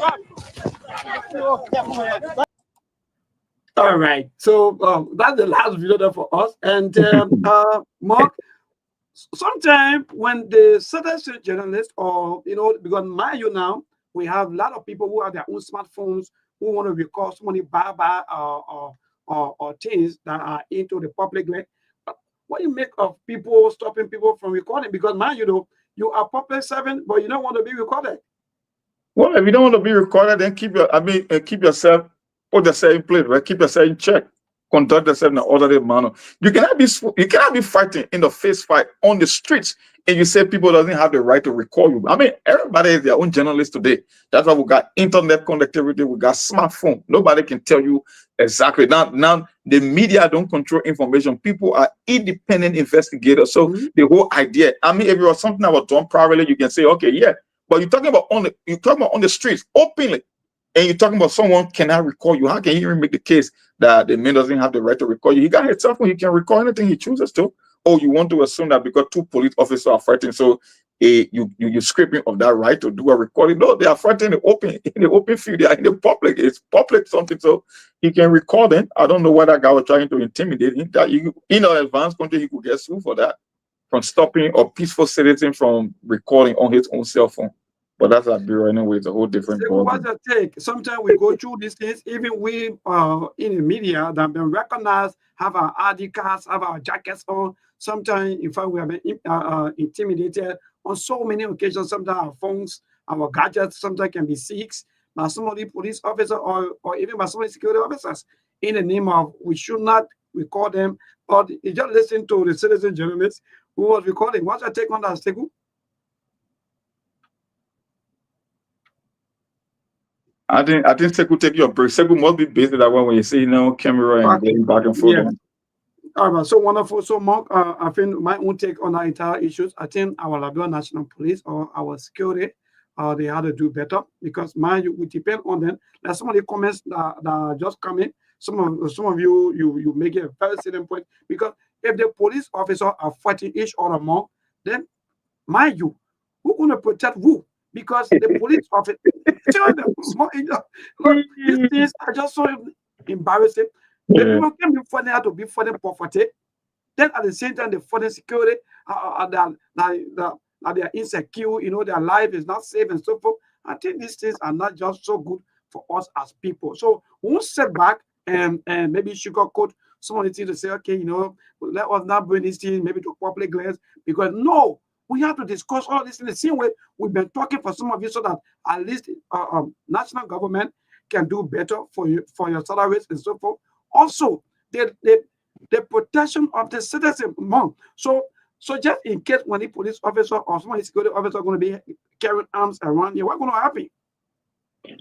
All right. So that's the last video there for us. And Mark, sometimes when the citizen journalist, or because mind you now, we have a lot of people who have their own smartphones who want to record so many bad or things that are into the public. What do you make of people stopping people from recording? Because mind you, you are public servant, but you don't want to be recorded. Well, if you don't want to be recorded, then keep yourself, put yourself in place, right? Keep yourself in check. Conduct yourself in an orderly manner. You cannot be fighting in the face fight on the streets, and you say people doesn't have the right to record you. I mean, everybody is their own journalist today. That's why we got internet connectivity, we got smartphone. Nobody can tell you exactly. Now the media don't control information. People are independent investigators. So the whole idea, I mean, if it was something that was done privately, you can say, okay, yeah. But you're talking about on the streets openly, and you're talking about someone cannot record you. How can you even make the case that the man doesn't have the right to record you? He got his cell phone, he can record anything he chooses to. Or you want to assume that because 2 police officers are fighting, so you're scraping of that right to do a recording? No, they are fighting in the open field. They are in the public. It's public something, so he can record them. I don't know why that guy was trying to intimidate him. That in an advanced country, he could get sued for that, from stopping a peaceful citizen from recording on his own cell phone. But that's Liberia anyway. It's a whole different problem. What's the take? Sometimes we go through these things, even we in the media that have been recognized, have our ID cards, have our jackets on. Sometimes, in fact, we have been intimidated on so many occasions. Sometimes our phones, our gadgets, sometimes can be seized by some of the police officers or even by some of the security officers in the name of we should not record them. But you just listen to the citizen journalist who was recording. What's your take on that, Steku? I think Seku take your break. Seku must be busy that one when you see camera and going back and forth. Yeah. All right, so wonderful. So Mark, I think my own take on our entire issues, I think our Liberia National Police or our security, they had to do better, because mind you, we depend on them. Like some of the comments that are just coming, some of you make it a very salient point, because if the police officers are fighting each other more, then mind you, who's going to protect who? Because the police officer, these things are just so embarrassing. The people can be funny how to be funny poverty. Then at the same time, the funny security, they are insecure, their life is not safe and so forth. I think these things are not just so good for us as people. So we won't sit back and maybe sugarcoat some of the things to say, okay, let us not bring these things maybe to public glance, because no. We have to discuss all this in the same way we've been talking for some of you, so that at least national government can do better for you, for your salaries and so forth. Also, the protection of the citizen. So just in case when the police officer or some security officer are going to be carrying arms around here, what's going to happen?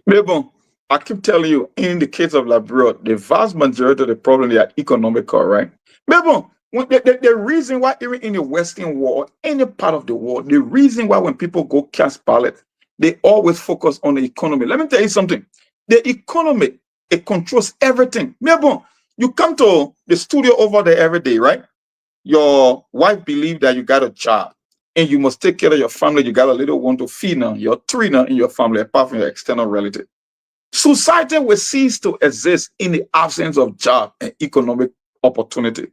Maybe, I keep telling you, in the case of Liberia, the vast majority of the problem, they are economical, right? Maybe. The reason why even in the Western world, any part of the world, the reason why when people go cast ballots, they always focus on the economy. Let me tell you something. The economy, it controls everything. Maybe you come to the studio over there every day, right? Your wife believes that you got a job and you must take care of your family. You got a little one to feed now, your 3 now in your family, apart from your external relative. Society will cease to exist in the absence of job and economic opportunity.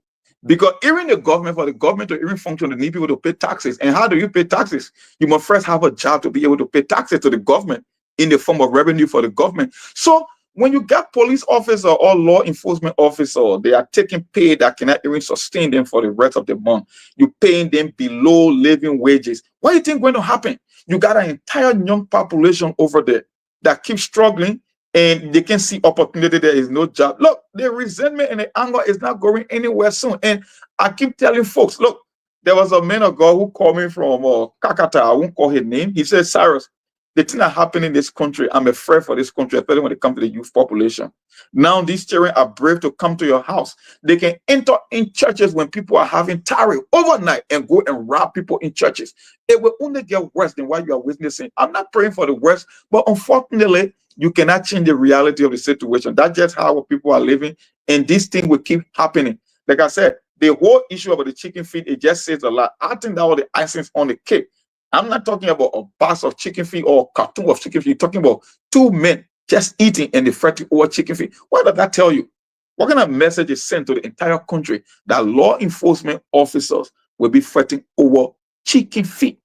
Because even the government, for the government to even function, they need people to pay taxes. And how do you pay taxes? You must first have a job to be able to pay taxes to the government in the form of revenue for the government. So when you get police officer or law enforcement officer, they are taking pay that cannot even sustain them for the rest of the month. You're paying them below living wages. What do you think is going to happen? You got an entire young population over there that keeps struggling, and they can see opportunity. There is no job. Look, the resentment and the anger is not going anywhere soon. And I keep telling folks, look, There was a man of God who called me from Kakata. I won't call his name. He said, Cyrus, the thing that happened in this country, I'm afraid for this country, especially when it comes to the youth population. Now these children are brave to come to your house. They can enter in churches when people are having tarry overnight and go and rob people in churches. It will only get worse than what you are witnessing. I'm not praying for the worst, but unfortunately, you cannot change the reality of the situation. That's just how our people are living, and this thing will keep happening. Like I said, the whole issue about the chicken feet, it just says a lot. I think that was the icing on the cake. I'm not talking about a box of chicken feet or a carton of chicken feet. You're talking about two men just eating and they fretting over chicken feet. What does that tell you? What kind of message is sent to the entire country that law enforcement officers will be fretting over chicken feet?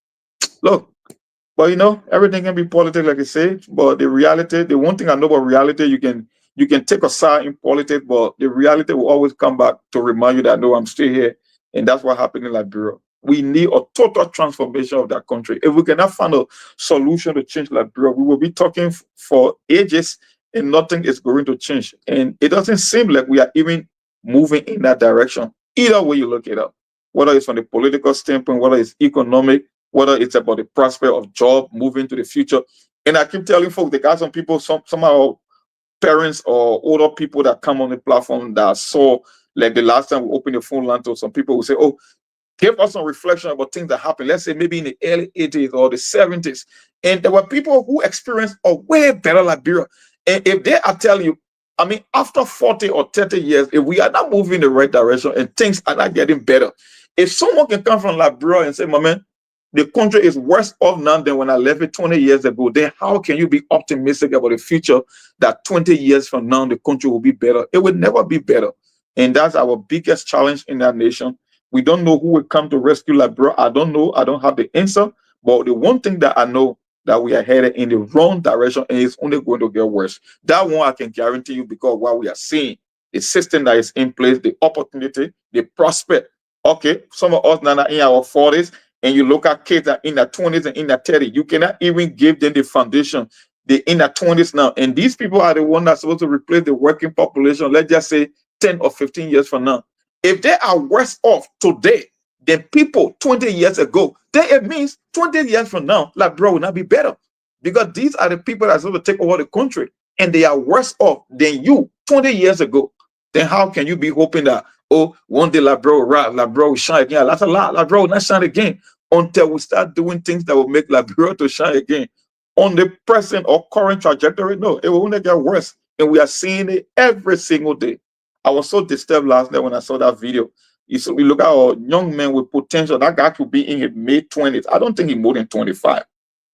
Look, but you know, everything can be politics, like I say. But the reality, the one thing I know about reality, you can take a side in politics, but the reality will always come back to remind you that no, I'm still here. And that's what happened in Liberia. We need a total transformation of that country. If we cannot find a solution to change Liberia, we will be talking for ages and nothing is going to change. And it doesn't seem like we are even moving in that direction. Either way you look it up, whether it's from the political standpoint, whether it's economic, whether it's about the prospect of job moving to the future. And I keep telling folks, they got some people, somehow parents or older people that come on the platform that saw, like the last time we opened the phone line to some people who say, oh, give us some reflection about things that happened, let's say maybe in the early 80s or the 70s. And there were people who experienced a way better Liberia. And if they are telling you, I mean, after 40 or 30 years, if we are not moving in the right direction and things are not getting better, if someone can come from Liberia and say, my man, the country is worse off now than when I left it 20 years ago, then how can you be optimistic about the future that 20 years from now the country will be better? It will never be better. And that's our biggest challenge in that nation. We don't know who will come to rescue Liberia. I don't know. I don't have the answer. But the one thing that I know, that we are headed in the wrong direction and it's only going to get worse. That one I can guarantee you, because what we are seeing, the system that is in place, the opportunity, the prospect. Okay, some of us now are in our 40s, and you look at kids that are in their 20s and in their 30s. You cannot even give them the foundation. They're in their 20s now. And these people are the ones that's supposed to replace the working population, let's just say 10 or 15 years from now. If they are worse off today than people 20 years ago, then it means 20 years from now, Liberia will not be better. Because these are the people that are supposed to take over the country, and they are worse off than you 20 years ago. Then how can you be hoping that, oh, one day Liberia will rise, Liberia will shine again? That's a lie. Liberia will not shine again until we start doing things that will make Liberia to shine again. On the present or current trajectory, no, it will only get worse. And we are seeing it every single day. I was so disturbed last night when I saw that video. We look at a young man with potential. That guy could be in his mid-20s. I don't think he's more than 25.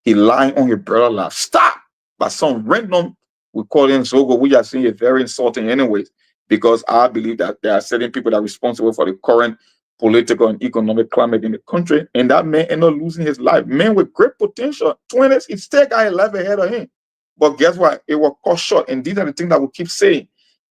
He lying on his brother lap. Stop! But some random, we call him Zogo, we are seeing it very insulting anyways, because I believe that there are certain people that are responsible for the current political and economic climate in the country, and that man ended up losing his life. Man with great potential, 20s, he still got a life ahead of him. But guess what? It was cut short, and these are the things that we keep saying.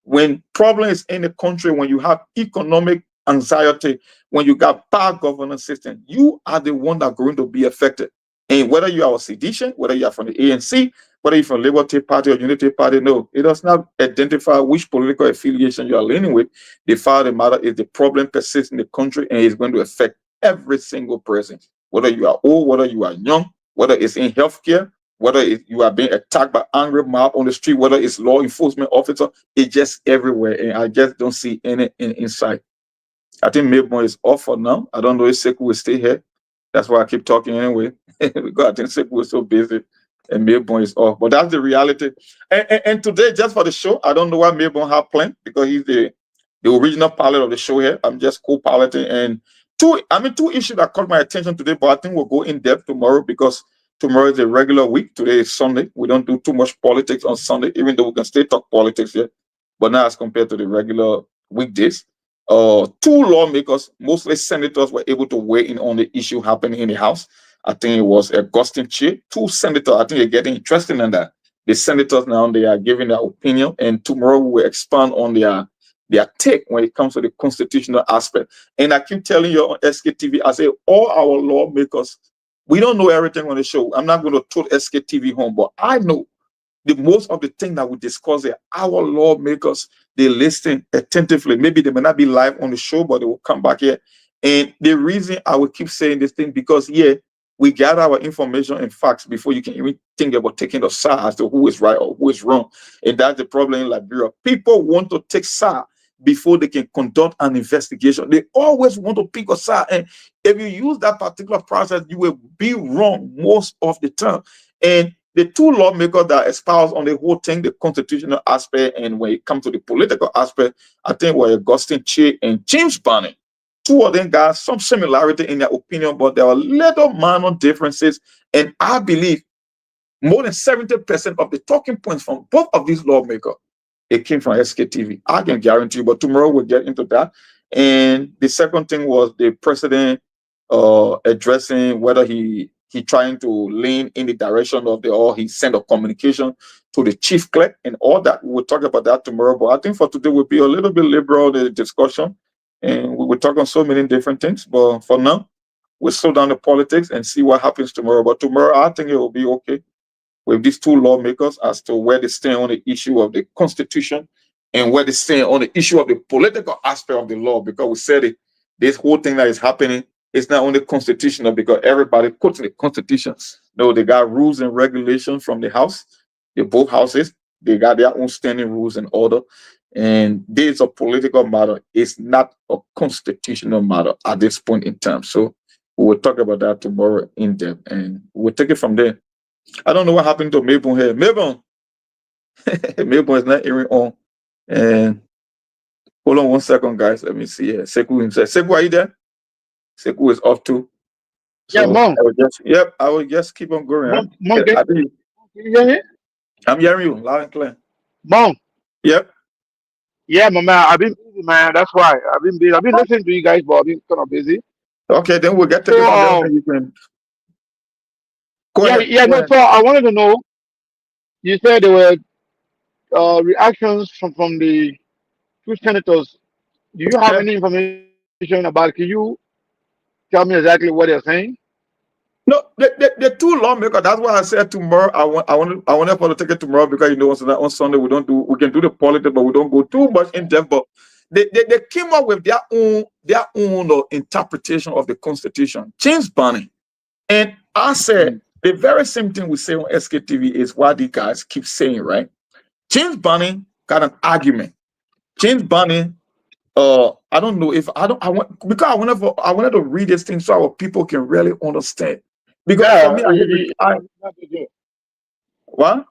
When problems in the country, when you have economic anxiety, when you got bad governance system, you are the one that's going to be affected. And whether you are a sedition, whether you are from the ANC, whether you're from Liberty Party or Unity Party, no, it does not identify which political affiliation you are leaning with. The fact of the matter is the problem persists in the country, and it's going to affect every single person, whether you are old, whether you are young, whether it's in healthcare, whether you are being attacked by angry mob on the street, whether it's law enforcement officer, it's just everywhere. And I just don't see any insight. I think Melbourne is off for now. I don't know if Sekou will stay here. That's why I keep talking anyway. Because I think Sekou is so busy and Melbourne is off. But that's the reality. And today, just for the show, I don't know what Melbourne have planned, because he's the original pilot of the show here. I'm just co-piloting. And two issues that caught my attention today, but I think we'll go in depth tomorrow, because tomorrow is a regular week. Today is Sunday. We don't do too much politics on Sunday, even though we can still talk politics here. But now, as compared to the regular weekdays, two lawmakers, mostly senators, were able to weigh in on the issue happening in the House. I think it was Augustine Che. Two senators, I think they're getting interested in that. The senators now, they are giving their opinion, and tomorrow we will expand on their take when it comes to the constitutional aspect. And I keep telling you on SKTV, I say all our lawmakers, we don't know everything on the show. I'm not going to toot SKTV home, but I know the most of the things that we discuss here, our lawmakers, they listen attentively. Maybe they may not be live on the show, but they will come back here And the reason I will keep saying this thing, because we gather our information and facts before you can even think about taking the side as to who is right or who is wrong. And that's the problem in Liberia. People want to take side before they can conduct an investigation. They always want to pick a side. And if you use that particular process, you will be wrong most of the time. And the two lawmakers that espouse on the whole thing, the constitutional aspect, and when it comes to the political aspect, I think were Augustine Che and James Barney. Two of them got some similarity in their opinion, but there are little minor differences. And I believe more than 70% of the talking points from both of these lawmakers, it came from Sktv. I can guarantee you, but tomorrow we'll get into that. And the second thing was the president addressing whether he trying to lean in the direction of or he sent a communication to the chief clerk and all that. We'll talk about that tomorrow. But I think for today will be a little bit liberal, the discussion. And we will talk on so many different things. But for now, we'll slow down the politics and see what happens tomorrow. But tomorrow, I think it will be okay with these two lawmakers as to where they stand on the issue of the Constitution and where they stand on the issue of the political aspect of the law. Because we said it, this whole thing that is happening is not only constitutional, because everybody quotes the Constitution. No, they got rules and regulations from the House, both houses. They got their own standing rules and order. And this is a political matter. It's not a constitutional matter at this point in time. So we will talk about that tomorrow in depth, and we'll take it from there. I don't know what happened to Mabel here. Mabel, Mabel is not hearing on. And hold on one second, guys. Let me see here. Sekou himself. Sekou, are you there? Sekou is off too. So Yeah, Mom. I will just keep on going. Mom, can you hear me? I'm hearing you loud and clear. Mom. Yep. Yeah, my man. I've been busy, man. That's why I've been busy. I've been listening to you guys, but I've been kind of busy. Okay, then we'll get to it. You can go ahead. Yeah. No. So I wanted to know. You said there were reactions from the two senators. Do you have any information about it? Can you tell me exactly what they're saying? No, the two lawmakers. That's why I said tomorrow. I want to take it tomorrow, because on Sunday we can do the politics, but we don't go too much in depth. But they came up with their own interpretation of the Constitution. James Barney, and I said the very same thing we say on Sktv is what these guys keep saying, right? James Barney got an argument. James Barney. I don't know if I wanted to read this thing so our people can really understand. Because for me, what?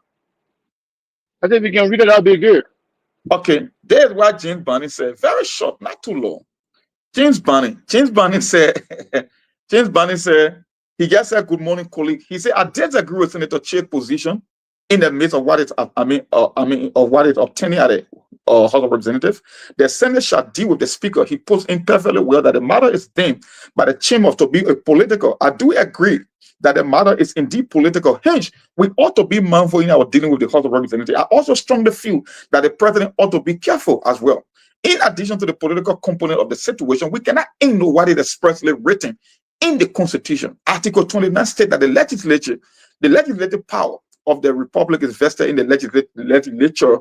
I think we can read it. That'll be good. Okay, there's what James Barney said. Very short, not too long. James Barney said, he just said, "Good morning, colleague." He said, "I disagree with Senator Che's position in the midst of what is what is obtaining at the House of Representatives. The Senate shall deal with the Speaker. He puts in perfectly well that the matter is deemed by the chamber to be a political. I do agree that the matter is indeed political. Hence, we ought to be mindful in our dealing with the House of Representatives. I also strongly feel that the president ought to be careful as well. In addition to the political component of the situation, we cannot ignore what is expressly written in the Constitution. Article 29 states that the legislative power of the Republic is vested in the legislature,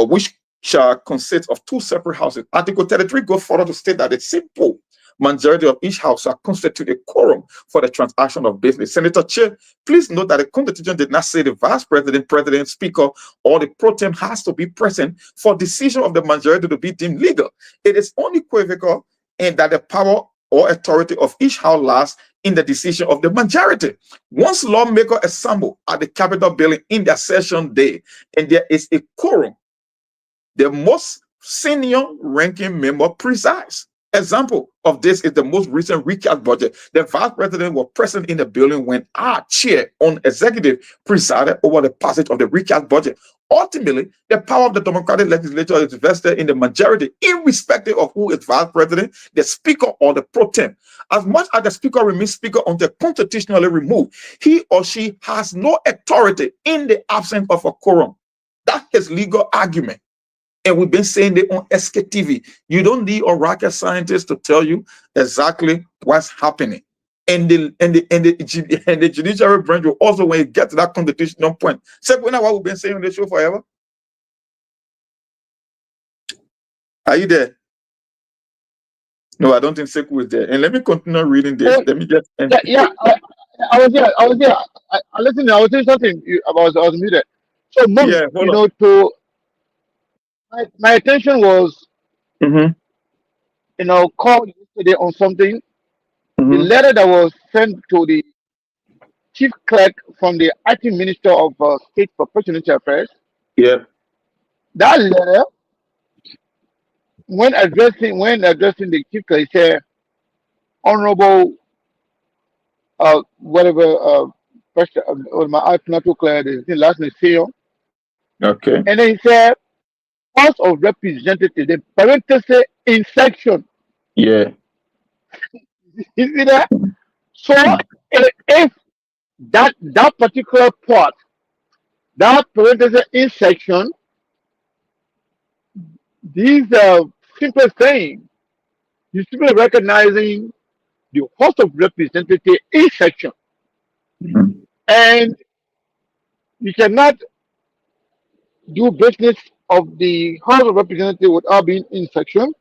which shall consist of two separate houses. Article 33 goes further to state that the simple majority of each house shall constitute a quorum for the transaction of business. Senator Che, please note that the Constitution did not say the Vice President, President, Speaker, or the pro tem has to be present for decision of the majority to be deemed legal. It is unequivocal in that the power or authority of each house lies in the decision of the majority. Once lawmakers assemble at the Capitol building in their session day, and there is a quorum, the most senior ranking member presides. Example of this is the most recent recast budget. The Vice President was present in the building when our chair on executive presided over the passage of the recast budget. Ultimately, the power of the Democratic legislature is vested in the majority, irrespective of who is Vice President, the Speaker, or the pro tem. As much as the Speaker remains Speaker until constitutionally removed, he or she has no authority in the absence of a quorum. That's his legal argument. And we've been saying it on Sktv. You don't need a rocket scientist to tell you exactly what's happening. And the judiciary branch will also, when you get to that constitutional point, say, we know what we've been saying on the show forever. Are you there? No, I don't think Sekou is there. And let me continue reading this. Oh, Let me just end. yeah. I was there. I was there. Listen, I was saying something. I was muted. So, monk, Yeah, hold on. to my attention was, Mm-hmm. called yesterday on something. The Mm-hmm. letter that was sent to the chief clerk from the acting minister of state for presidential affairs. Yeah. That letter, when addressing the chief clerk, he said, Honorable, whatever, my alternative clerk, his last name is Theo. Okay. And then he said, House of Representatives, the parenthesis in section. Yeah. You see that? So if that particular part, that parenthesis in section, these simple thing, you simply recognizing the House of Representatives in section. Mhm. And you cannot do business of the House of Representatives without being in section.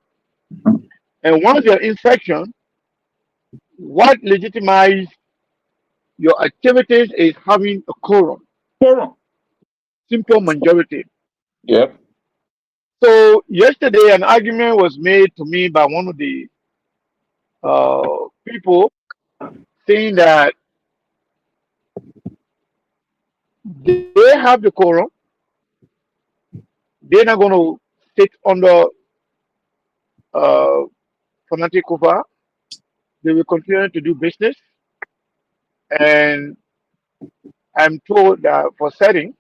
And once you're in section, what legitimizes your activities is having a quorum, Quorum. simple majority. Yep. So yesterday, an argument was made to me by one of the people saying that they have the quorum, they're not going to sit under uh, fanatic cover. They will continue to do business. And I'm told that for setting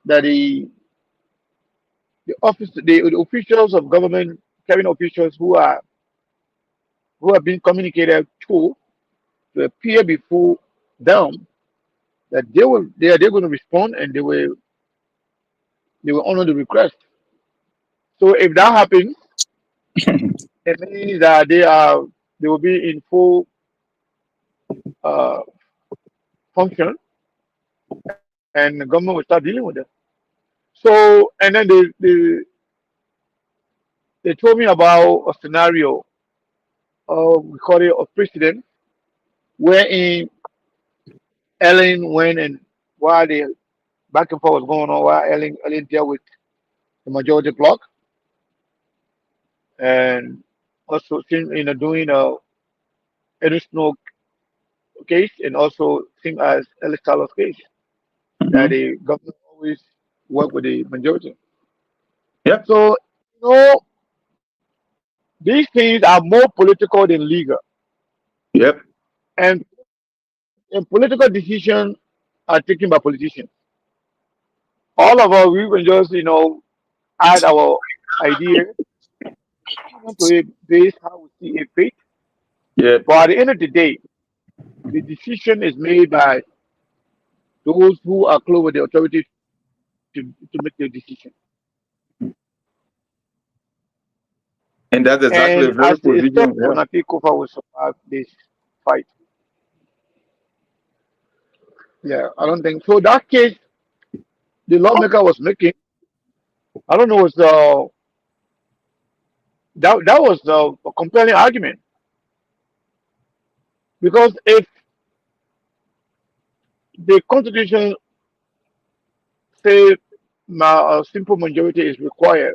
that the officials of government, cabinet officials who have been communicated to appear before them, that they're going to respond and they will honor the request. So if that happens, it means that they will be in full uh, function, and the government will start dealing with them. So and then they told me about a scenario we call it a precedent wherein Ellen went, and while the back and forth was going on, while Ellen dealt with the majority bloc, and also doing a additional case, and also same as Ellis Carlos case, that Mm-hmm. the government always work with the majority. Yep. So, you know, these things are more political than legal, Yep. and, political decisions are taken by politicians. All of us, we can just, add our idea, opinion to it based how we see it fit. Yep. But at the end of the day, the decision is made by those who are close with the authority to make the decision. And that's exactly the And very as the step position. Yeah. on Kofa will survive this fight. Yeah, I don't think so. That case the lawmaker was making, I don't know, was that was a compelling argument, because if the constitution say a simple majority is required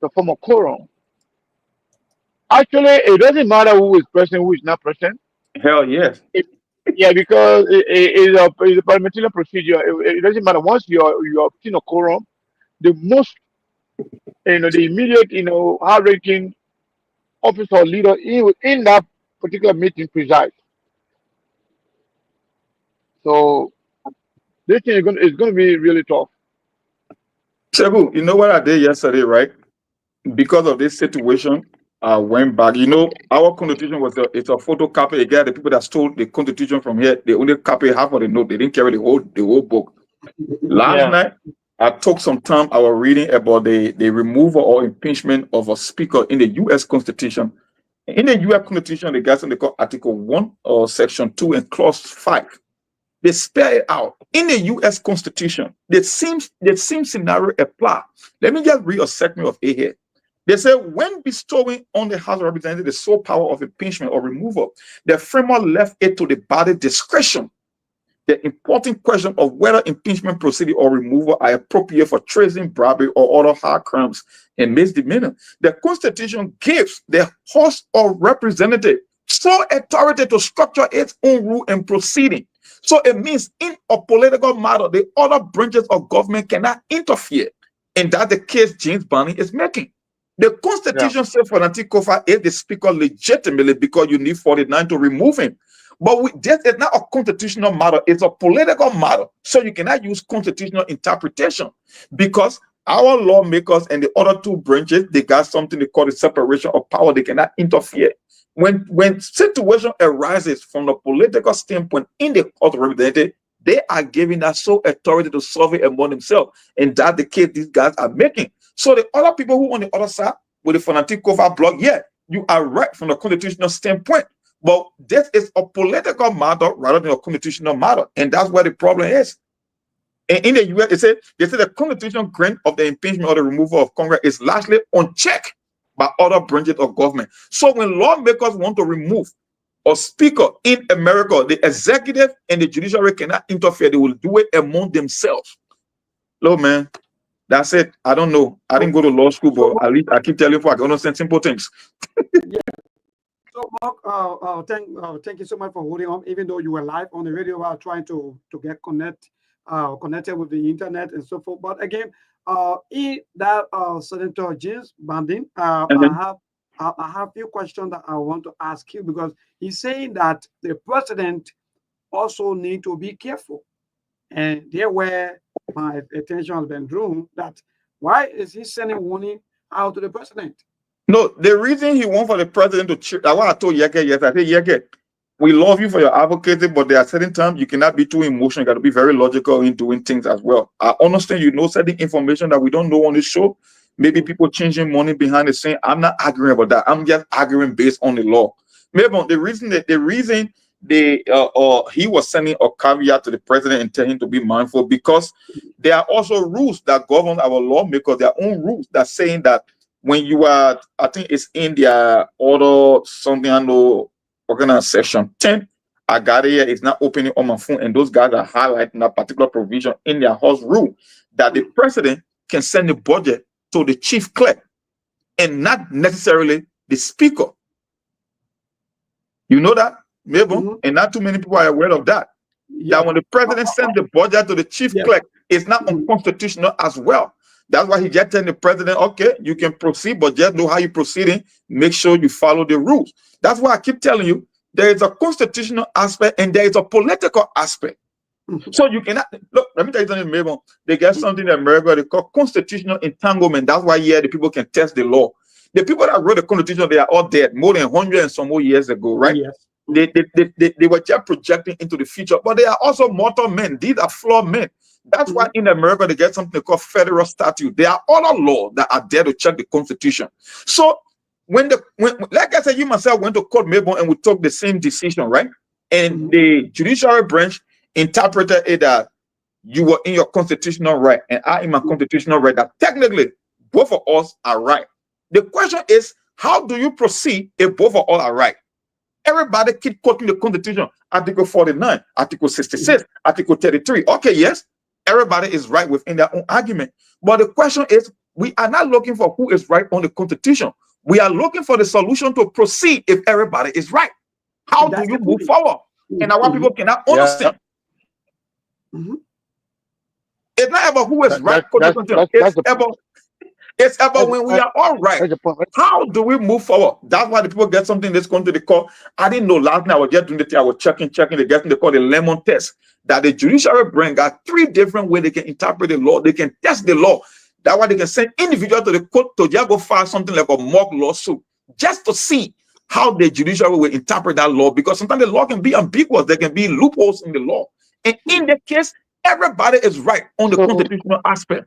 to form a quorum, actually it doesn't matter who is present, who is not present. Hell yes. Yeah, because it's a parliamentary procedure. It doesn't matter. Once you obtain a quorum, the most, the immediate, high-ranking officer or leader in that particular meeting presides. So this thing is going to be really tough. Sebu, you know what I did yesterday, right? Because of this situation, I went back. You know, our constitution it's a photocopy. Again, the people that stole the constitution from here, they only copy half of the note. They didn't carry the whole book. Last Yeah. night, I took some time. I was reading about the removal or impeachment of a speaker in the U.S. Constitution. In the U.S. Constitution, the guys in the call Article 1 or Section 2 and Clause 5. They spell it out in the U.S. Constitution. The same scenario apply. Let me just read a segment of it here. They say when bestowing on the House of Representatives the sole power of impeachment or removal, the framework left it to the body discretion. The important question of whether impeachment proceeding or removal are appropriate for treason, bribery, or other high crimes and misdemeanor. The Constitution gives the House of Representatives sole authority to structure its own rule and proceeding. So it means in a political matter, the other branches of government cannot interfere. And that's the case James Barney is making. The Constitution says for Nanti-Kofa is the speaker legitimately because you need 49 to remove him. But this is not a constitutional matter, it's a political matter. So you cannot use constitutional interpretation because our lawmakers and the other two branches, they got something they call the separation of power. They cannot interfere. When situation arises from the political standpoint in the House of Representatives, they are giving that sole authority to solve it among themselves. And that's the case these guys are making. So the other people who on the other side with the fanatic cover block, yeah, you are right from the constitutional standpoint. But this is a political matter rather than a constitutional matter. And that's where the problem is. And in the US, they say the constitutional grant of the impeachment or the removal of Congress is largely unchecked by other branches of government. So when lawmakers want to remove a speaker in America, the executive and the judiciary cannot interfere. They will do it among themselves. Look, man, that's it. I don't know. I didn't go to law school, but at least I keep telling you, I can understand simple things. Yeah. So, Mark, thank you so much for holding on. Even though you were live on the radio while trying to get connected with the internet and so forth. But again, in that Senator James Banding, I have a few questions that I want to ask you because he's saying that the president also need to be careful, and there where my attention has been drawn that why is he sending warning out to the president? No, the reason he wants for the president to cheer, that's what I told Yeke yesterday. I said, Yeke, we love you for your advocacy, but there are certain times you cannot be too emotional. You got to be very logical in doing things as well. I understand you know certain information that we don't know on this show. Maybe people changing money behind the scene. I'm not arguing about that. I'm just arguing based on the law. Maybe the reason he was sending a caveat to the president and telling him to be mindful because there are also rules that govern our lawmakers. Their own rules that saying that when you are, I think it's in their order something I know, organized section 10. I got it here. It's not opening on my phone, and those guys are highlighting that particular provision in their house rule that the president can send the budget to the chief clerk and not necessarily the speaker. You know that, maybe, and not too many people are aware of that. Yeah. That when the president sends the budget to the chief clerk, it's not unconstitutional as well. That's why he just telling the president, okay, you can proceed, but just know how you're proceeding. Make sure you follow the rules. That's why I keep telling you, there is a constitutional aspect and there is a political aspect. So you cannot, look, let me tell you something, maybe they get something in America they call constitutional entanglement. That's why, yeah, the people can test the law. The people that wrote the Constitution, they are all dead more than 100 and some more years ago, right? Yes. They were just projecting into the future, but they are also mortal men. These are flawed men. That's why in America they get something called federal statute. There are other laws that are there to check the Constitution. So when like I said, you myself went to court, Mabel, and we took the same decision, right? And the judiciary branch interpreted it that you were in your constitutional right, and I in my constitutional right. That technically both of us are right. The question is, how do you proceed if both of us are right? Everybody keep quoting the Constitution, Article 49, Article 66, Article 33. Okay, yes. Everybody is right within their own argument. But the question is, we are not looking for who is right on the Constitution. We are looking for the solution to proceed if everybody is right. How do you move forward? And our people cannot understand. It's not about who is right. It's about when we are all right. How do we move forward? That's why the people get something that's going to the court. I didn't know last night. I was just doing the thing. I was checking. They get they call the lemon test. That the judiciary branch got 3 different ways they can interpret the law. They can test the law. That's why they can send individuals to the court to just go file something like a mock lawsuit just to see how the judiciary will interpret that law. Because sometimes the law can be ambiguous. There can be loopholes in the law. And in that case, everybody is right on the constitutional aspect.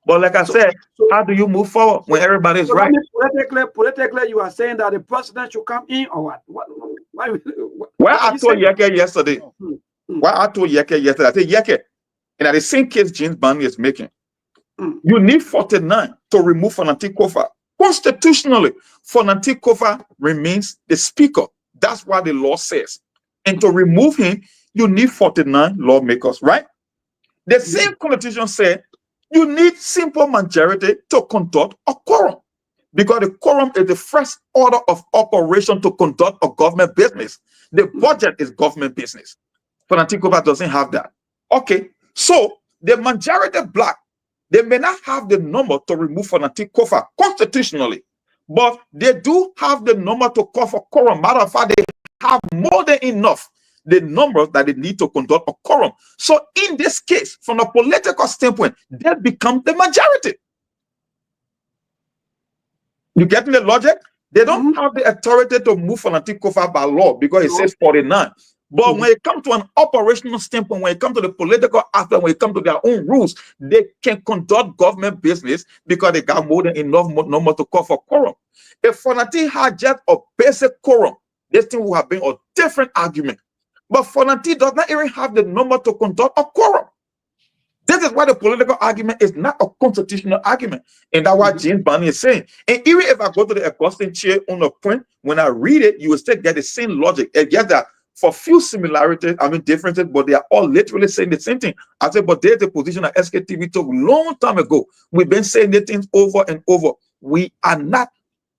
But like I said, how do you move forward when everybody is right? Politically, you are saying that the president should come in or what? Why I told Yeke yesterday. Why I told Yeke yesterday, I said, Yeke, and at the same case James Barney is making, you need 49 to remove Fanatic Kofa Constitutionally, Fonanti Kofa remains the speaker. That's what the law says. And to remove him, you need 49 lawmakers, right? The same constitution said you need simple majority to conduct a quorum, because the quorum is the first order of operation to conduct a government business. The budget is government business. Fonanti Kofa doesn't have that. Okay, so the majority black, they may not have the number to remove Fonanti Kofa constitutionally, but they do have the number to call for quorum. Matter of fact, they have more than enough the number that they need to conduct a quorum. So in this case, from a political standpoint, they become the majority. You getting the logic? They don't have the authority to move Fonanti Kofa by law because it says 49. But when it comes to an operational standpoint, when it comes to the political aspect, when it comes to their own rules, they can conduct government business because they got more than enough number to call for quorum. If Fonanti had just a basic quorum, this thing would have been a different argument. But Fonanti does not even have the number to conduct a quorum. This is why the political argument is not a constitutional argument. And that's what James Barney is saying. And even if I go to the Augustine chair on a point, when I read it, you will still get the same logic. And get that for few similarities, differences, but they are all literally saying the same thing. I said, but there's a position that Sktv took a long time ago. We've been saying the things over and over. We are not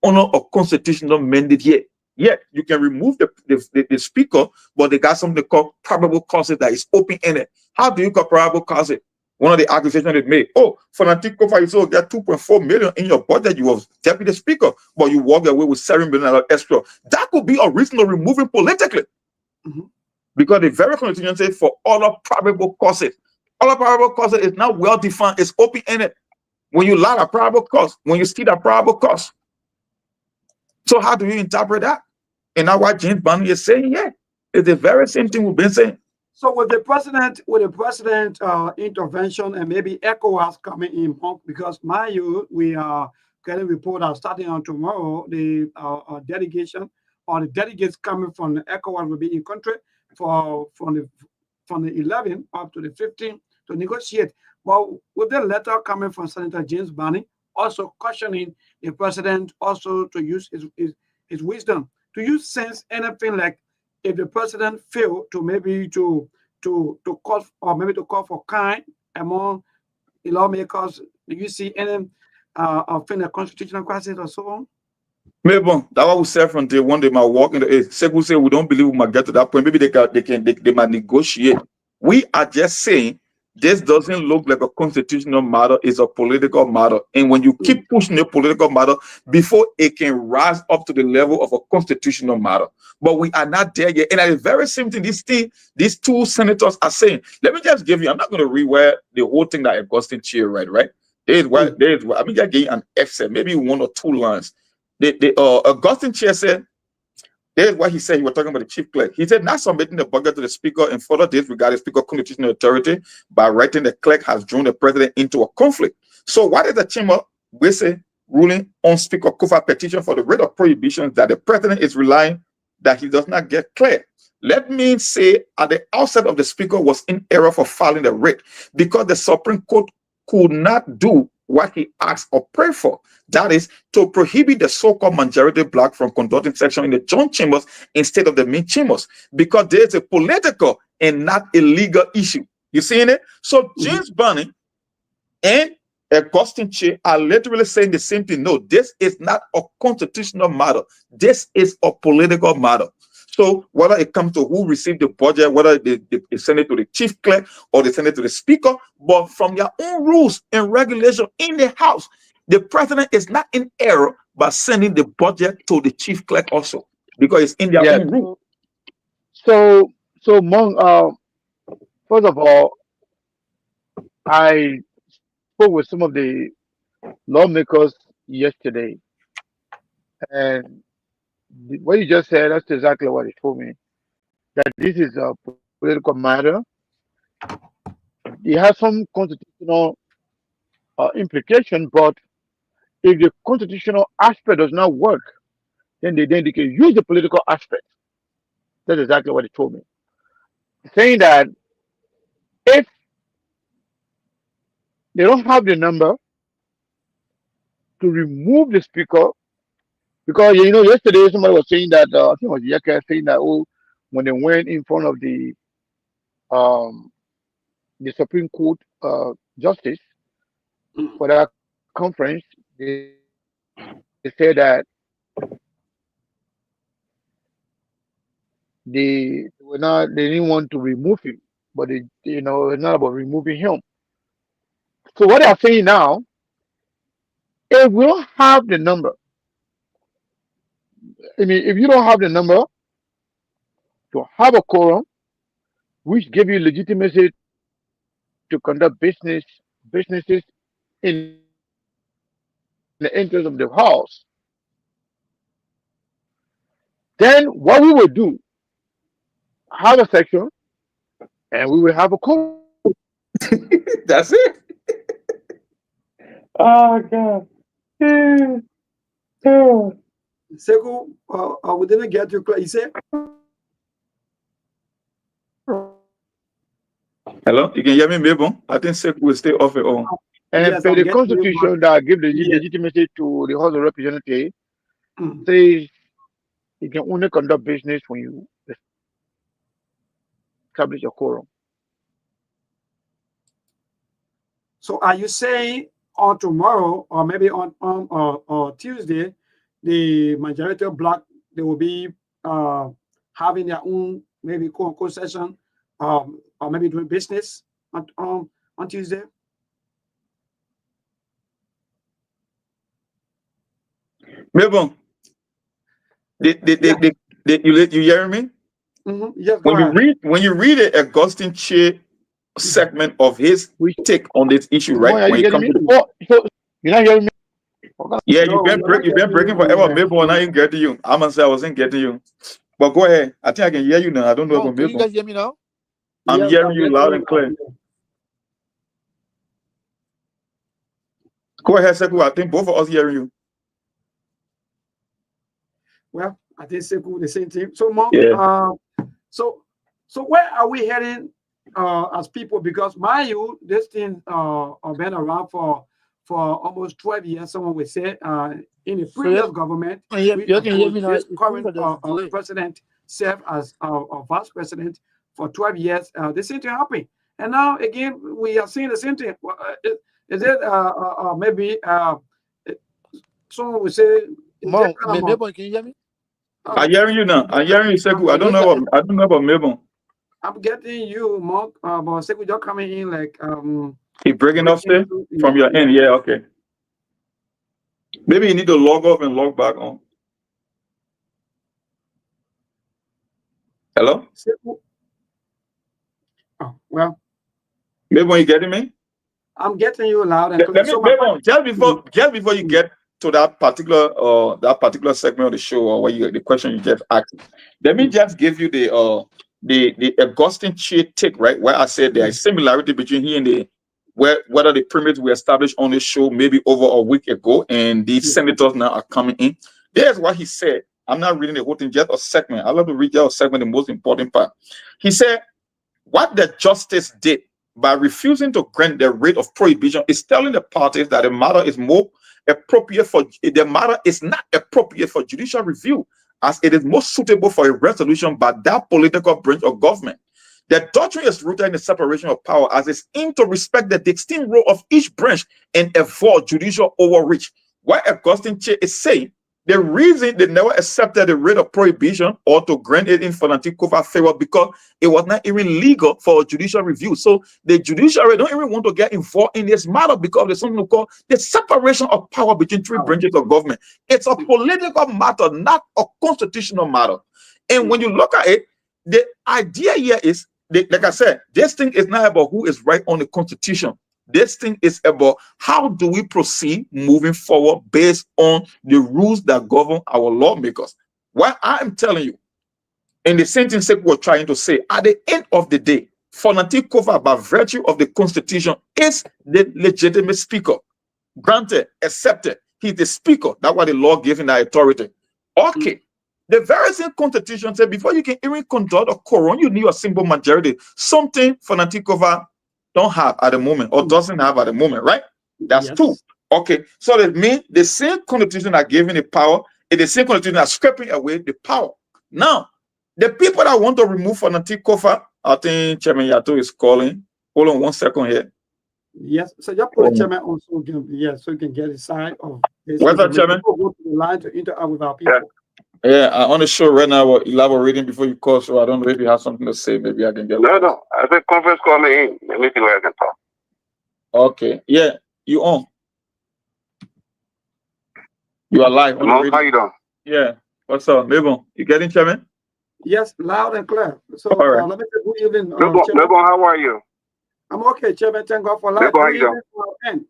on a constitutional mandate yet. Yet you can remove the speaker, but they got something called probable causes that is open-ended. How do you call probable causes? One of the accusations they made, Fonanti Kofa, you still get 2.4 million in your budget. You was deputy speaker, but you walk away with $7 million extra. That could be a reason to remove him politically. Because the very constitution says for all probable causes. All probable causes is not well defined, it's open-ended. When you lie a probable cause, when you steal a probable cause. So how do you interpret that? And now what James Barney is saying, it's the very same thing we've been saying. So with the president intervention and maybe ECOWAS coming in, because mind you, we are getting report starting on tomorrow, the delegation or the delegates coming from the ECOWAS will be in country from the 11th up to the 15th to negotiate. But with the letter coming from Senator James Barney, also cautioning the president also to use his wisdom. Do you sense anything like if the president failed to maybe to call or maybe to call for kind among the lawmakers? Do you see any of a constitutional crisis or so on? Maybe that's what we said from day one. They might walk in the Sekou say we don't believe we might get to that point. Maybe they might negotiate. We are just saying this doesn't look like a constitutional matter, it's a political matter. And when you keep pushing a political matter before it can rise up to the level of a constitutional matter. But we are not there yet. And at the very same thing, these two senators are saying, let me just give you, I'm not going to rewrite the whole thing that Augustine Chair read, right? There's what I mean, just getting an excerpt, maybe one or two lines. Augustine Chair said, there's what he said. He was talking about the chief clerk. He said, not submitting the budget to the speaker and further disregard the speaker's constitutional authority by writing the clerk has drawn the president into a conflict. So what is the chamber basically ruling on Speaker Kofa's petition for the writ of prohibition that the president is relying that he does not get clear? Let me say at the outset of the speaker was in error for filing the writ because the Supreme Court could not do what he asked or prayed for. That is to prohibit the so-called majority black from conducting session in the joint chambers instead of the main chambers, because there's a political and not a legal issue. You seeing it? So James Barney and Augustine Chair are literally saying the same thing. No, this is not a constitutional matter. This is a political matter. So whether it comes to who received the budget, whether they send it to the chief clerk or they send it to the speaker, but from their own rules and regulation in the House, the president is not in error by sending the budget to the chief clerk also, because it's in their own rule. So Mong, first of all, I spoke with some of the lawmakers yesterday, and what you just said, that's exactly what he told me, that this is a political matter. It has some constitutional implication, but if the constitutional aspect does not work, then they can use the political aspect. That's exactly what he told me. Saying that if they don't have the number to remove the speaker, because yesterday somebody was saying that I think it was Yaka saying that, oh, when they went in front of the Supreme Court justice for that conference, they said that they didn't want to remove him, but it's not about removing him. So what they're saying now, if we don't have the number, I mean, if you don't have the number to have a quorum, which give you legitimacy to conduct businesses in the interest of the house, then what we will do, have a section, and we will have a quorum. That's it. Oh God. Sekou, we didn't get you clear. You said? Hello, you can hear me, Mabel? I think Sekou will stay off it all. And Yes, for I'm the getting you, constitution that give the Yes. legitimacy to the House of Representatives, says you can only conduct business when you establish a quorum. So are you saying on tomorrow or maybe on or Tuesday, the majority of bloc, they will be having their own maybe quote session or maybe doing business on Tuesday? Mabel, you hear me? Yes, go ahead. When you read the Augustine Che segment of his take on this issue, right? Are When you it getting comes me? to So you're not hearing me? yeah, No, you've been breaking forever, Mabel, and I ain't getting you. I must say I wasn't getting you. But go ahead. I think I can hear you now. I don't know about Can you Mabel. guys hear me now? I'm Yes, hearing you getting loud and clear. Go ahead, Sekou. I think both of us hearing you. Well, I think Sekou the same thing. So, Mark, Yeah. so where are we heading as people? Because mind you, this thing been around for almost 12 years. Someone would say in the previous government, You can hear me now. this It current seems that there's a delay. president served as our vice president for 12 years. The same thing happened, and now again we are seeing the same thing. Is it maybe someone would say? Mom, Mabel, can you hear me? I'm hearing you now. I'm hearing you, Sekou. I don't know about Mabel. I'm getting you, Mark, but Sekou just coming in like He breaking up still from your end. Yeah, okay. Maybe you need to log off and log back on. Hello? Sekou. Oh, well. Mabel, you getting me? I'm getting you loud and clear. Mabel, just before you get to that particular segment of the show or the question you just asked, let me just give you the Augustine Che take, right? Where I said there is similarity between he and whether the premise we established on this show maybe over a week ago and these senators now are coming in. There's what he said. I'm not reading the whole thing, just a segment. I love to read just a segment, the most important part. He said, what the justice did by refusing to grant the writ of prohibition is telling the parties that the matter is not appropriate for judicial review, as it is most suitable for a resolution by that political branch of government. The doctrine is rooted in the separation of power, as it's aimed to respect the distinct role of each branch and avoid judicial overreach. What Augustine Che is saying, the reason they never accepted the writ of prohibition or to grant it in Fanati Kofa favor because it was not even legal for a judicial review. So the judiciary don't even want to get involved in this matter because there's something called the separation of power between three branches of government. It's a political matter, not a constitutional matter. And when you look at it, the idea here is, like I said, this thing is not about who is right on the constitution. This thing is about how do we proceed moving forward based on the rules that govern our lawmakers. What I'm telling you, in the same thing we're trying to say, at the end of the day, Fanati Kofa, by virtue of the constitution, is the legitimate speaker. Granted, accepted, he's the speaker. That's why the law gave him that authority. Okay. The very same constitution said before you can even conduct a quorum, you need a simple majority. Something Fanati Kofa don't have at the moment or doesn't have at the moment, right? That's two. Okay, so that means the same constitution that giving the power is the same constitution that scraping away the power. Now, the people that want to remove Fanatic Kofa, I think Chairman Yato is calling. Hold on 1 second here. Yes, so just put the chairman on so you can, so you can get a side of this. What's that, Chairman? Go to the line to interact with our people. Yeah, I'm on the show right now. We're elaborating before you call, so I don't know if you have something to say. Maybe I can get. No. I said conference call me in. Let me see where I can talk. Okay. Yeah, you on? You are live on the radio. How you doing? Yeah. What's up, Mabel? You getting, Chairman? Yes, loud and clear. So all right. let me say good evening. Mabel, how are you? I'm okay, Chairman. Thank God for life. Mabel, how you doing?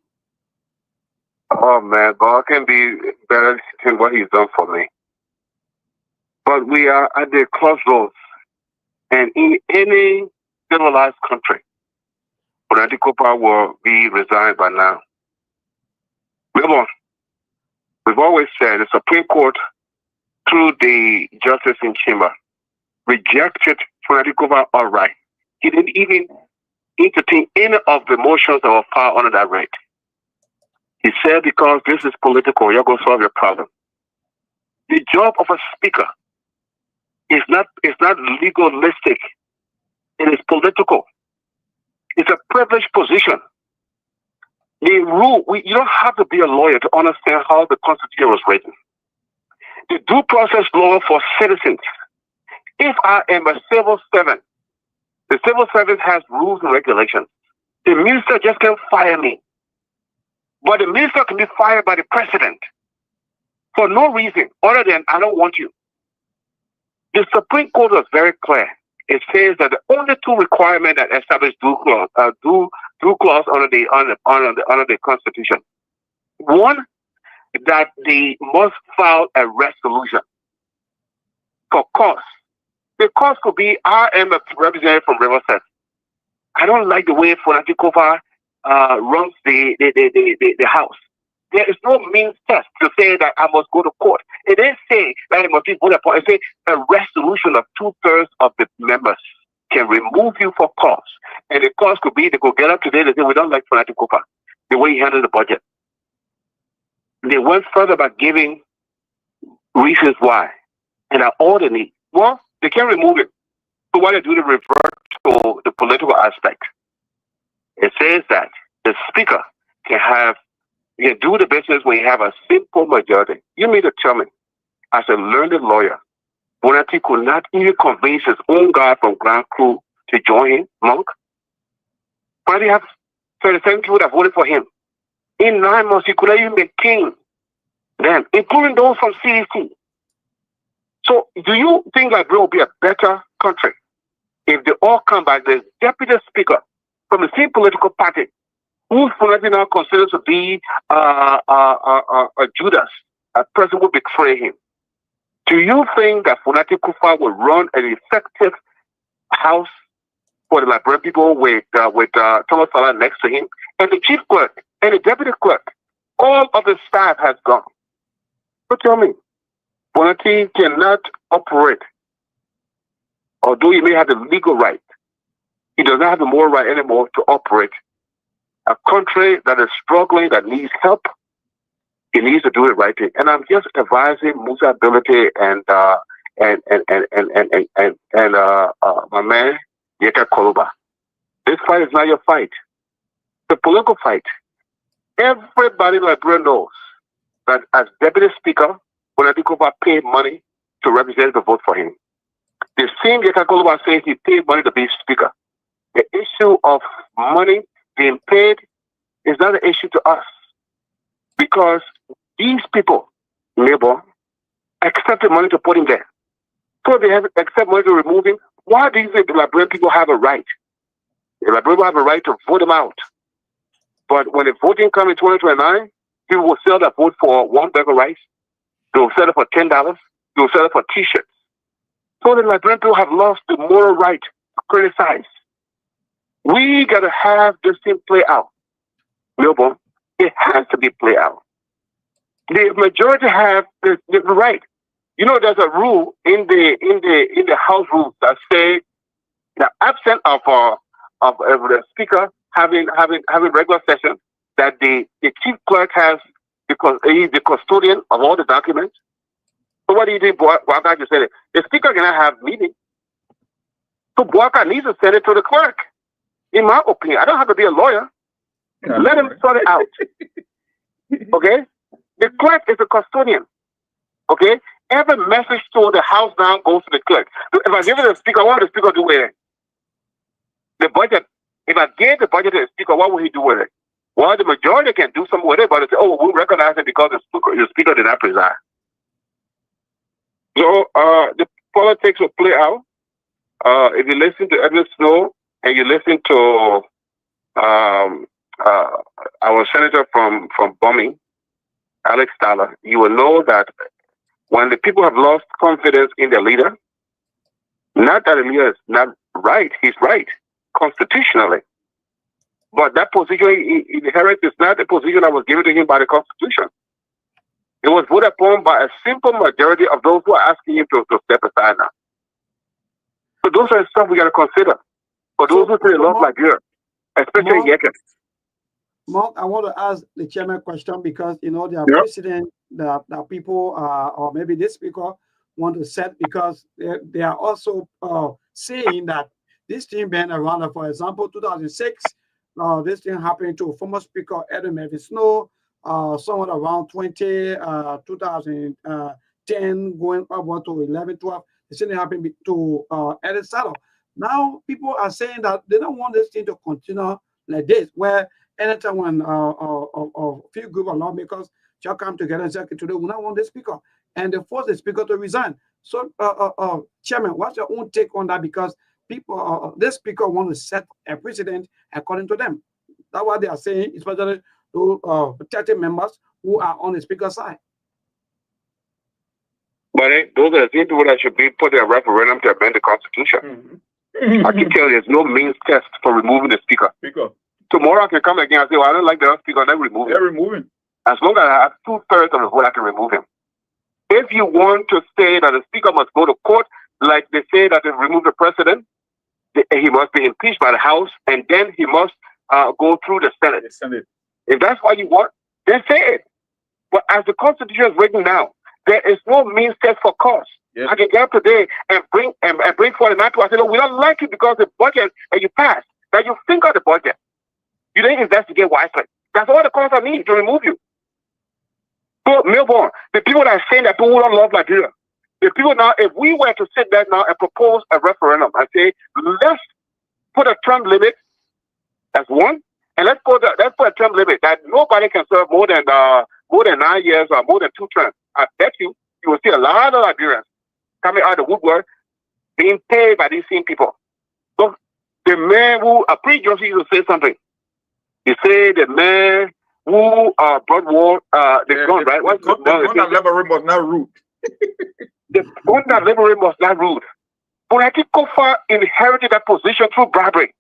Oh man, God can be better than what He's done for me. But we are at the crossroads, and in any civilized country, political power will be resigned by now. We've always said the Supreme Court, through the Justice in Chamber, rejected political power outright. He didn't even entertain any of the motions that were filed under that right. He said, because this is political, you're going to solve your problem. The job of a speaker is not legalistic. It is political. It's a privileged position. The rule, you don't have to be a lawyer to understand how the Constitution was written. The due process law for citizens. If I am a civil servant, the civil service has rules and regulations. The minister just can't fire me. But the minister can be fired by the president for no reason other than I don't want you. The Supreme Court was very clear. It says that the only two requirements that establish due clause under the Constitution. One, that they must file a resolution for cause. The cause could be, I am a representative from Riverside. I don't like the way Fonatikova runs the house. There is no means test to say that I must go to court. It didn't say that it must be voted upon. It says a resolution of 2/3 of the members can remove you for cause. And the cause could be they could get up today and say, we don't like Fonatikova, the way he handled the budget. They went further by giving reasons why. And are all they need. Well, they can't remove it. So what they do, they revert to the political aspect. It says that the speaker can do the business when you have a simple majority. You mean to tell me, as a learned lawyer, Bonatti could not even convince his own guy from Grand Crew to join him, Monk? But he have 37 people that voted for him. In 9 months, he could not even be king then, including those from CDC. So do you think Liberia will be a better country if they all come back, the deputy speaker from the same political party, who's now considered to be a Judas, a person who betray him? Do you think that Funati Kufa will run an effective house for the Liberian people with Thomas Salah next to him? And the chief clerk and the deputy clerk, all of the staff has gone. So tell me, Funati cannot operate, although he may have the legal right. He does not have the moral right anymore to operate a country that is struggling, that needs help. He needs to do it right thing. And I'm just advising Musa Ability and my man Yeka Koluba. This fight is not your fight. It's a political fight. Everybody in Liberia knows that as deputy speaker, Bonadikova paid money to represent the vote for him. The same Yeka Koluba says he paid money to be speaker. The issue of money being paid is not an issue to us, because these people, Labour, accepted money to put him there. So they have accepted money to remove him. Why do you think the Liberian people have a right? The Liberian people have a right to vote him out. But when the voting comes in 2029, people will sell that vote for one bag of rice. They will sell it for $10. They will sell it for T-shirts. So the Liberian people have lost the moral right to criticize. We got to have this thing play out. Labour, it has to be play out. The majority have the right. You know, there's a rule in the House rules that say the absent of the speaker having regular session, that the chief clerk has, because he's the custodian of all the documents. So what do you think Boaka just said? The speaker cannot have meeting. So Boaka needs to send it to the clerk. In my opinion, I don't have to be a lawyer. Let him sort it out. Okay? The clerk is a custodian. Okay? Every message to the house now goes to the clerk. If I give it to the speaker, what would the speaker do with it? The budget. If I gave the budget to the speaker, what would he do with it? Well, the majority can do something with it, but they say, oh, we'll recognize it because the speaker did not preside. So the politics will play out. If you listen to Edwin Snow and you listen to our senator from Bombing, Alex Tyler, you will know that when the people have lost confidence in their leader, not that the leader is not right, he's right constitutionally. But that position he inherits is not the position that was given to him by the Constitution. It was voted upon by a simple majority of those who are asking him to step aside now. So those are stuff we got to consider. For those who say love Liberia, especially Yeke. Mark, I want to ask the chairman a question because, you know, there are precedents that people, or maybe this speaker want to set because they are also saying that this thing been around, for example, 2006, this thing happened to former speaker Edwin Snow, somewhat around 2010, going up to 11, 12. The same thing happened to Edwin Saddle. Now people are saying that they don't want this thing to continue like this, where anytime when a few group of lawmakers shall come together and say, okay, today we don't want this speaker, and they force the speaker to resign. So, Chairman, what's your own take on that? Because people, this speaker want to set a precedent according to them. That's what they are saying, especially those 30 members who are on the speaker's side. But those are the same people that should be put in a referendum to amend the Constitution. I can tell you there's no means test for removing the speaker. Tomorrow I can come again and say, well, I don't like the speaker, then remove him. Remove him. As long as I have 2/3 of the vote, I can remove him. If you want to say that the speaker must go to court, like they say that they remove the president, he must be impeached by the House, and then he must go through the Senate. If that's what you want, then say it. But as the Constitution is written now, there is no means test for cause. I can get up today and bring 49 to. I say, no, we don't like it because the budget that you passed. That you think of the budget. You didn't investigate wisely. That's all the cause I need to remove you. So, Melbourne, the people that are saying that people don't love Liberia, the people now, if we were to sit there now and propose a referendum and say, let's put a term limit as one, and let's put a term limit that nobody can serve more than 9 years or more than 2 terms. I bet you will see a lot of Liberians coming out of the woodwork being paid by these same people. So the man who, a pre-Johnson used to say something. He said the man who brought war, the gun, right? What's the gun that liberated was not rude. The gun that liberated was not rude. But Kofa inherited that position through bribery.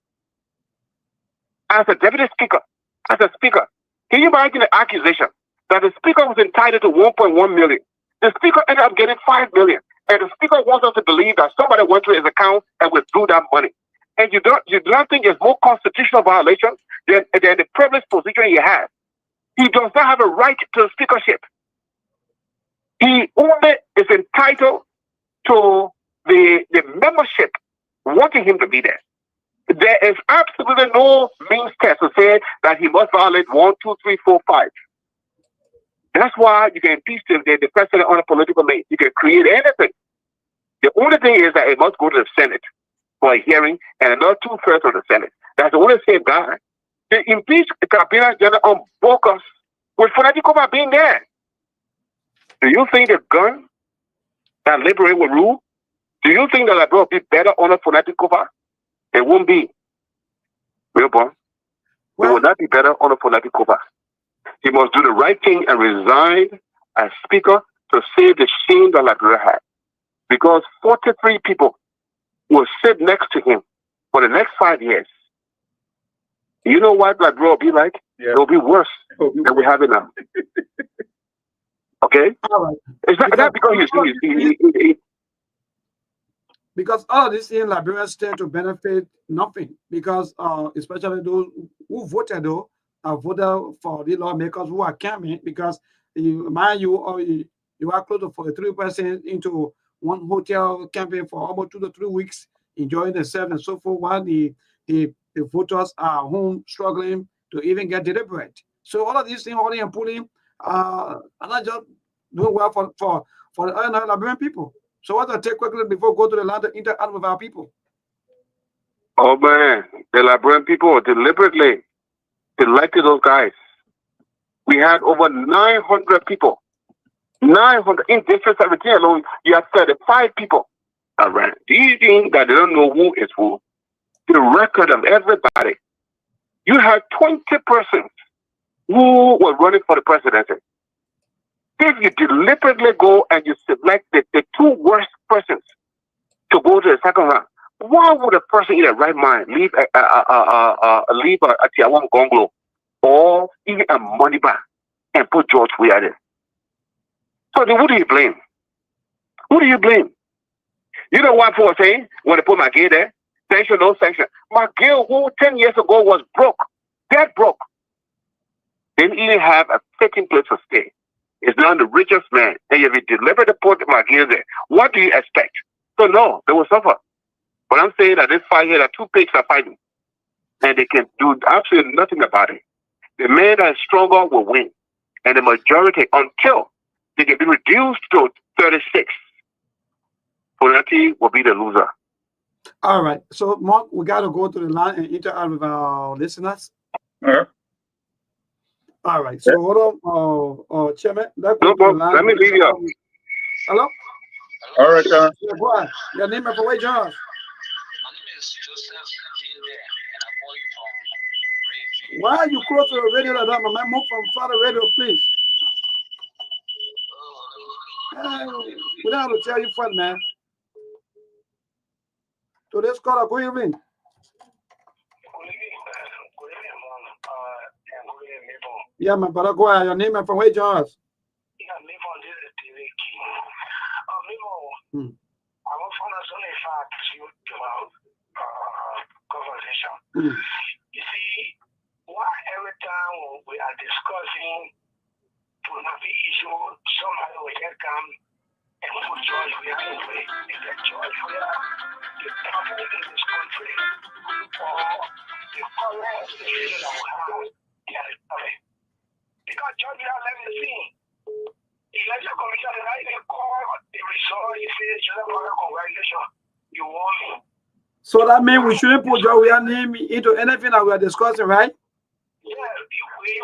As a deputy speaker, as a speaker, can you imagine the accusation that the speaker was entitled to 1.1 million? The speaker ended up getting 5 million. And the speaker wants us to believe that somebody went to his account and withdrew that money. And you don't think it's more constitutional violation than the privileged position he has. He does not have a right to the speakership. He only is entitled to the membership wanting him to be there. There is absolutely no means test to say that he must violate 1, 2, 3, 4, 5. That's why you can impeach the president on a political means. You can create anything. The only thing is that it must go to the Senate for a hearing and another 2/3 of the Senate. That's the only safeguard. They impeach the cabinet general on Bocas with Fonadikova being there. Do you think the gun that Liberia will rule? Do you think that Liberia will be better under Fonadikova? It won't be. Real boy. It will not be better under Fonadikova. He must do the right thing and resign as speaker to save the shame that Liberia had. Because 43 people will sit next to him for the next 5 years. You know what Liberia will be like? It will be worse than we have it now. Okay? Right. It's not because he's because all these in Liberia stand to benefit nothing. Because especially those who voted though voted for the lawmakers who are coming, because mind you, you are close to 43% into one hotel campaign for almost 2 to 3 weeks, enjoying themselves and so forth, while the voters are home struggling to even get deliberate. So all of these things, holding and pulling, are not just doing well for the Liberian people. So what I take quickly before go to the land to interact with our people. Oh man, the Liberian people deliberately elected those guys. We had over 900 people. 900 in District 17 alone. You have 35 people around. Do you think that they don't know who is who? The record of everybody. You have 20 persons who were running for the presidency. If you deliberately go and you select the 2 worst persons to go to the second round, why would a person in their right mind leave a Tiawan Gonglo or even a Moneyba and put George Weah there? So then who do you blame? Who do you blame? You know what people are saying when they put McGill there? Sanction, no sanction. McGill, who 10 years ago was broke, dead broke, didn't even have a fitting place to stay. Is now the richest man, and if you deliberately put McGill there, what do you expect? So no, they will suffer. But I'm saying that this fight here, that 2 pigs are fighting, and they can do absolutely nothing about it. The man that is stronger will win, and the majority, until they can be reduced to 36, Polity will be the loser. All right. So, Mark, we got to go to the line and interact with our listeners. All right. So, hold on, Chairman. Let me leave you up. Hello? All right, yeah, go ahead. Your name and from where, John? My name is Joseph Hilde, and I'm calling from Why are you close to the radio like that, my man? Move from far the radio, please. We don't have to tell you fun, man. So this caller, good evening. Yeah, my brother, go ahead. Your name and from where, John? You see, why every time we are discussing pornography issue, somebody will just come and put George Weah in the way. Is that George Weah the problem in this country, or the current situation that we have in the country? Because George Weah left the scene. The election commission did not even call the result. He said, congratulations, you won me. So that means we shouldn't put George Weah's name into anything that we are discussing, right? Yeah,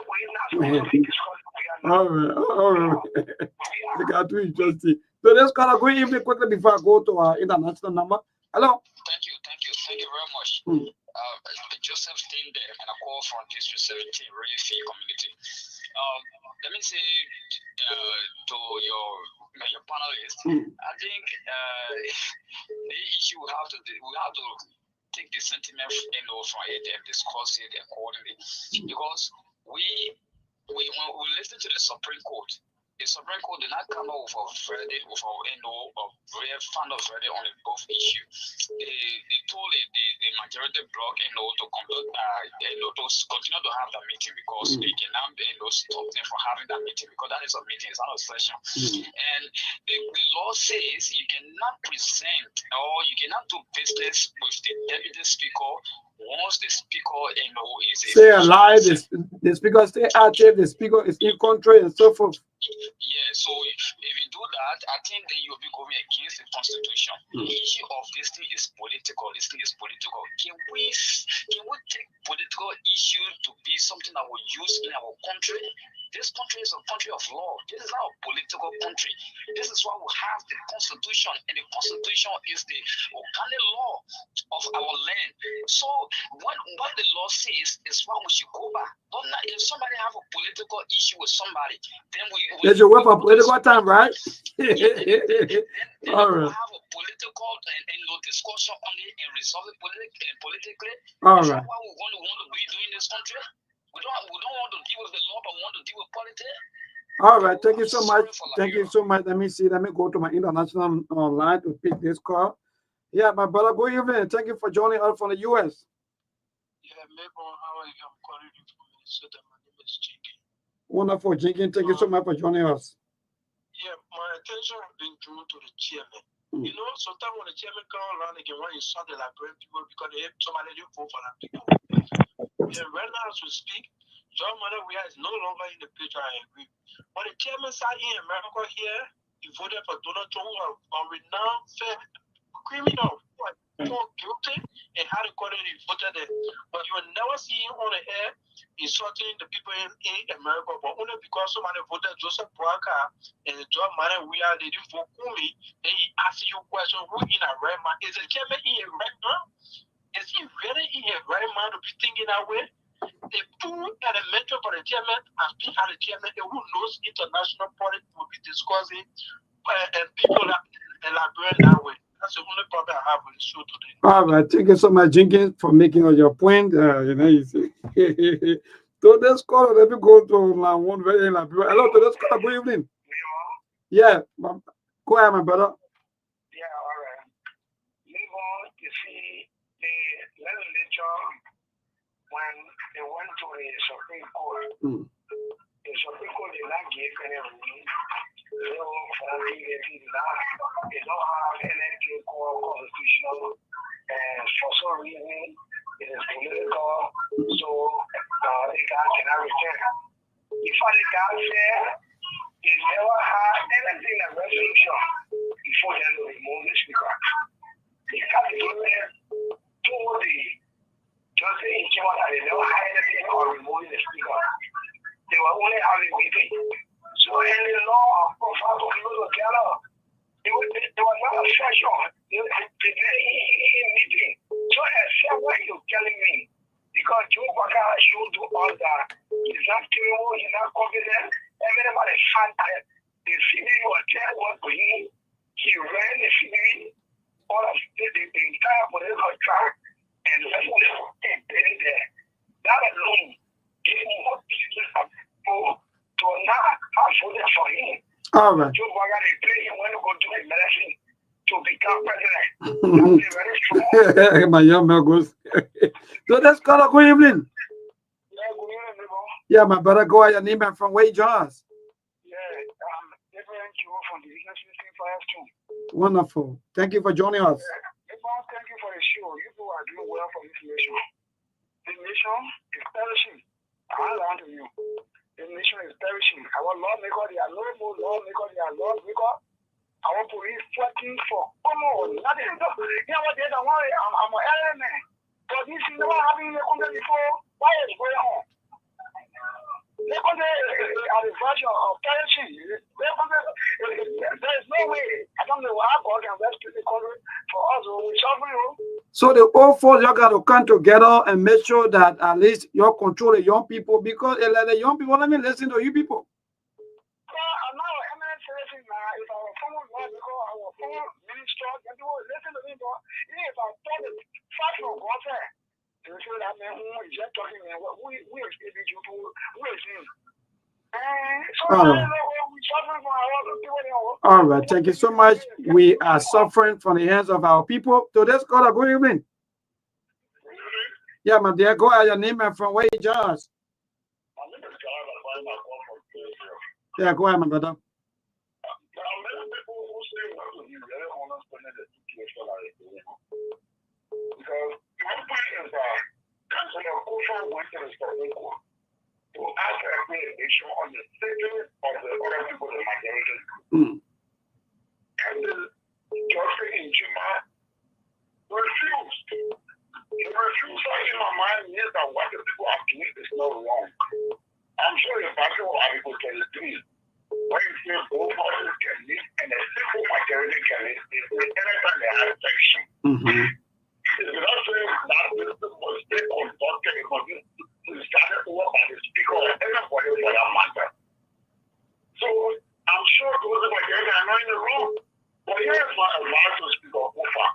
we're not supposed to be discussing. All right. They got too interesting. So let's call a good evening quickly before I go to our international number. Hello. Thank you very much. Joseph Stein there, and I call from District 17, really free community. Let me say to your panelists, I think the issue we have to take the sentiment from it and discuss it accordingly, because when we listen to the Supreme Court, the Supreme Court did not come up with a verdict, with a very final verdict on both issues. They told the majority bloc, to conduct, to continue to have that meeting, because they cannot, stop them from having that meeting, because that is a meeting, it's not a session. And the law says you cannot present or you cannot do business with the deputy speaker once the speaker, is stay alive, the speaker stay active, the speaker is in country and so forth. Yeah, so if you do that, I think then you'll be going against the Constitution. The issue of this thing is political. This thing is political. Can we take political issues to be something that we use in our country? This country is a country of law. This is not a political country. This is why we have the Constitution, and the Constitution is the organic law of our land. So what the law says is why we should go back. But not, if somebody have a political issue with somebody, then there's a word for political time, right? All right. Have a political and discussion on it and resolve it politically. All right. What we want to be doing in this country. We don't want to deal with the law, but we want to deal with politics. All right, thank you so much. Thank you so much. Let me go to my international line to pick this call. Yeah, my brother, good evening. Thank you for joining us from the US. Yeah, Mabel, how are you? I'm calling you from Minnesota. Wonderful, Jenkins. Thank you so much for joining us. Yeah, my attention has been drawn to the chairman. You know, sometimes when the chairman comes around again, when you saw the Liberian people because they have somebody to vote for that people. And right now, as we speak, John Manuel is no longer in the picture, I agree. When the chairman sat in America here, he voted for Donald Trump, a renowned criminal who was found guilty and had to call it, he voted there. But you will never see him on the air insulting the people in America, but only because somebody voted Joseph Broca and John Manuel they didn't vote Kumi, then he asks you a question, who in a right mind? Is the chairman in a right mind? Is he really in a right mind to be thinking that way? The two elementary for the chairman and being the chairman, who knows international politics will be discussing and people in Liberia that way. That's the only problem I have with the show today. All right, thank you so much, Jenkins, for making all your point. You know, you see. So this call, let me go to one very Liberia. Hello, to this call. Good evening. Yeah, go ahead, my brother. Yeah, all right. You see, the legislature, when they went to the Supreme Court, the Supreme Court did not give any ruling. They don't have anything called constitutional, and for some reason, it is political, so they cannot return. If they can't say, they never had anything in resolution before they remove the speaker. The Catholic told the justice in Chima that they never had anything on removing the speaker. They were only having meeting. So any law of how to close together, they were not a session. They were in meeting. So except what you're telling me, because Joe Baka showed to us that he's not capable, he's not confident. Everybody found that the city was there was for him. He ran the city, all of the entire political track, and left him there. That alone gave him more people to not have voted for him. All right. Joe Baka, they pay him when to go to the medicine to become president. That's very strong. My young man goes. So that's called a good evening. Yeah, good evening, bro. Yeah, my brother, go ahead. Your name and from where you join us. Yeah, different Joe from the Division 1652. Wonderful. Thank you for joining us. Everyone, thank you for the show. You people are doing well for this nation. The nation is perishing. I learned to you. The nation is perishing. Our lawmaker, they are no more lawmaker, they are lawmaker. Our police fighting for common. Nothing. You know what they don't want? I'm an element. But this is never happened in the country before. Why is it going on? The country are the version of perishing. There is no way. I don't know how God can rescue the country for us. We're suffering. So the old folks, you got to come together and make sure that at least you control the young people, because the young people, let me listen to you people. I'm not an eminent citizen now. If I was someone because I was former minister, then people would listen to me. But if I thought the fact from God, they would say that man who is just talking, who is people, who is him? All right, thank you so much. We are suffering from the hands of our people. So let's call a good evening. Yeah, my dear, go ahead, your name and from where you join us. Yeah, go ahead, my brother. Because my point is that Councilor Kufa went to the Supreme Court to ask a clarification on the statement of the other people in my generation. And the judge in Jima refused. The refusal in my mind means that what the people are doing is not wrong. I'm sure the battle of people can agree. When you say both parties can live and a simple majority can live, anytime they have section. It's not saying that this was being conducted because it started to work on the speaker or everybody for that matter. So I'm sure those of majority are not in the room. But here is my advice to Speaker Kufa.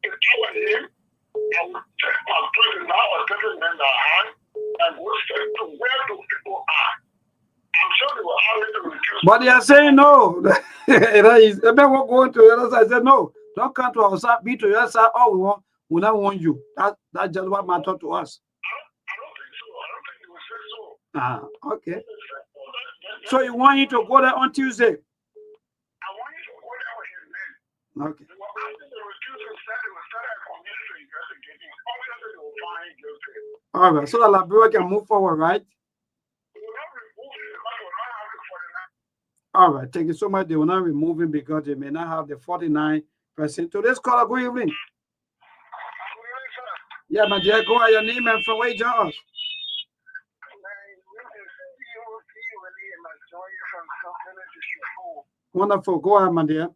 If I were him, I would take my president now or president in the hand and go straight to where the people are. I'm sure they will already refuse. But they are saying no. They won't go to the other side. I said no. Don't come to our side. Be to your side. All we want. We don't want you. That's just what matters to us. I don't think so. I don't think they will say so. Okay. So you want him to go there on Tuesday? I want you to go there with his men. Okay. They were asking the recruiters that they will start a community investigating. Obviously, they will find guilty. All right. So that Liberia can move forward, right? They will not remove it because they will not have the 49. All right. Thank you so much. They will not remove him because they may not have the 49%. Today's caller, good evening. Yeah, my dear, go ahead, your name and from where you join us. Wonderful. Go ahead, my dear.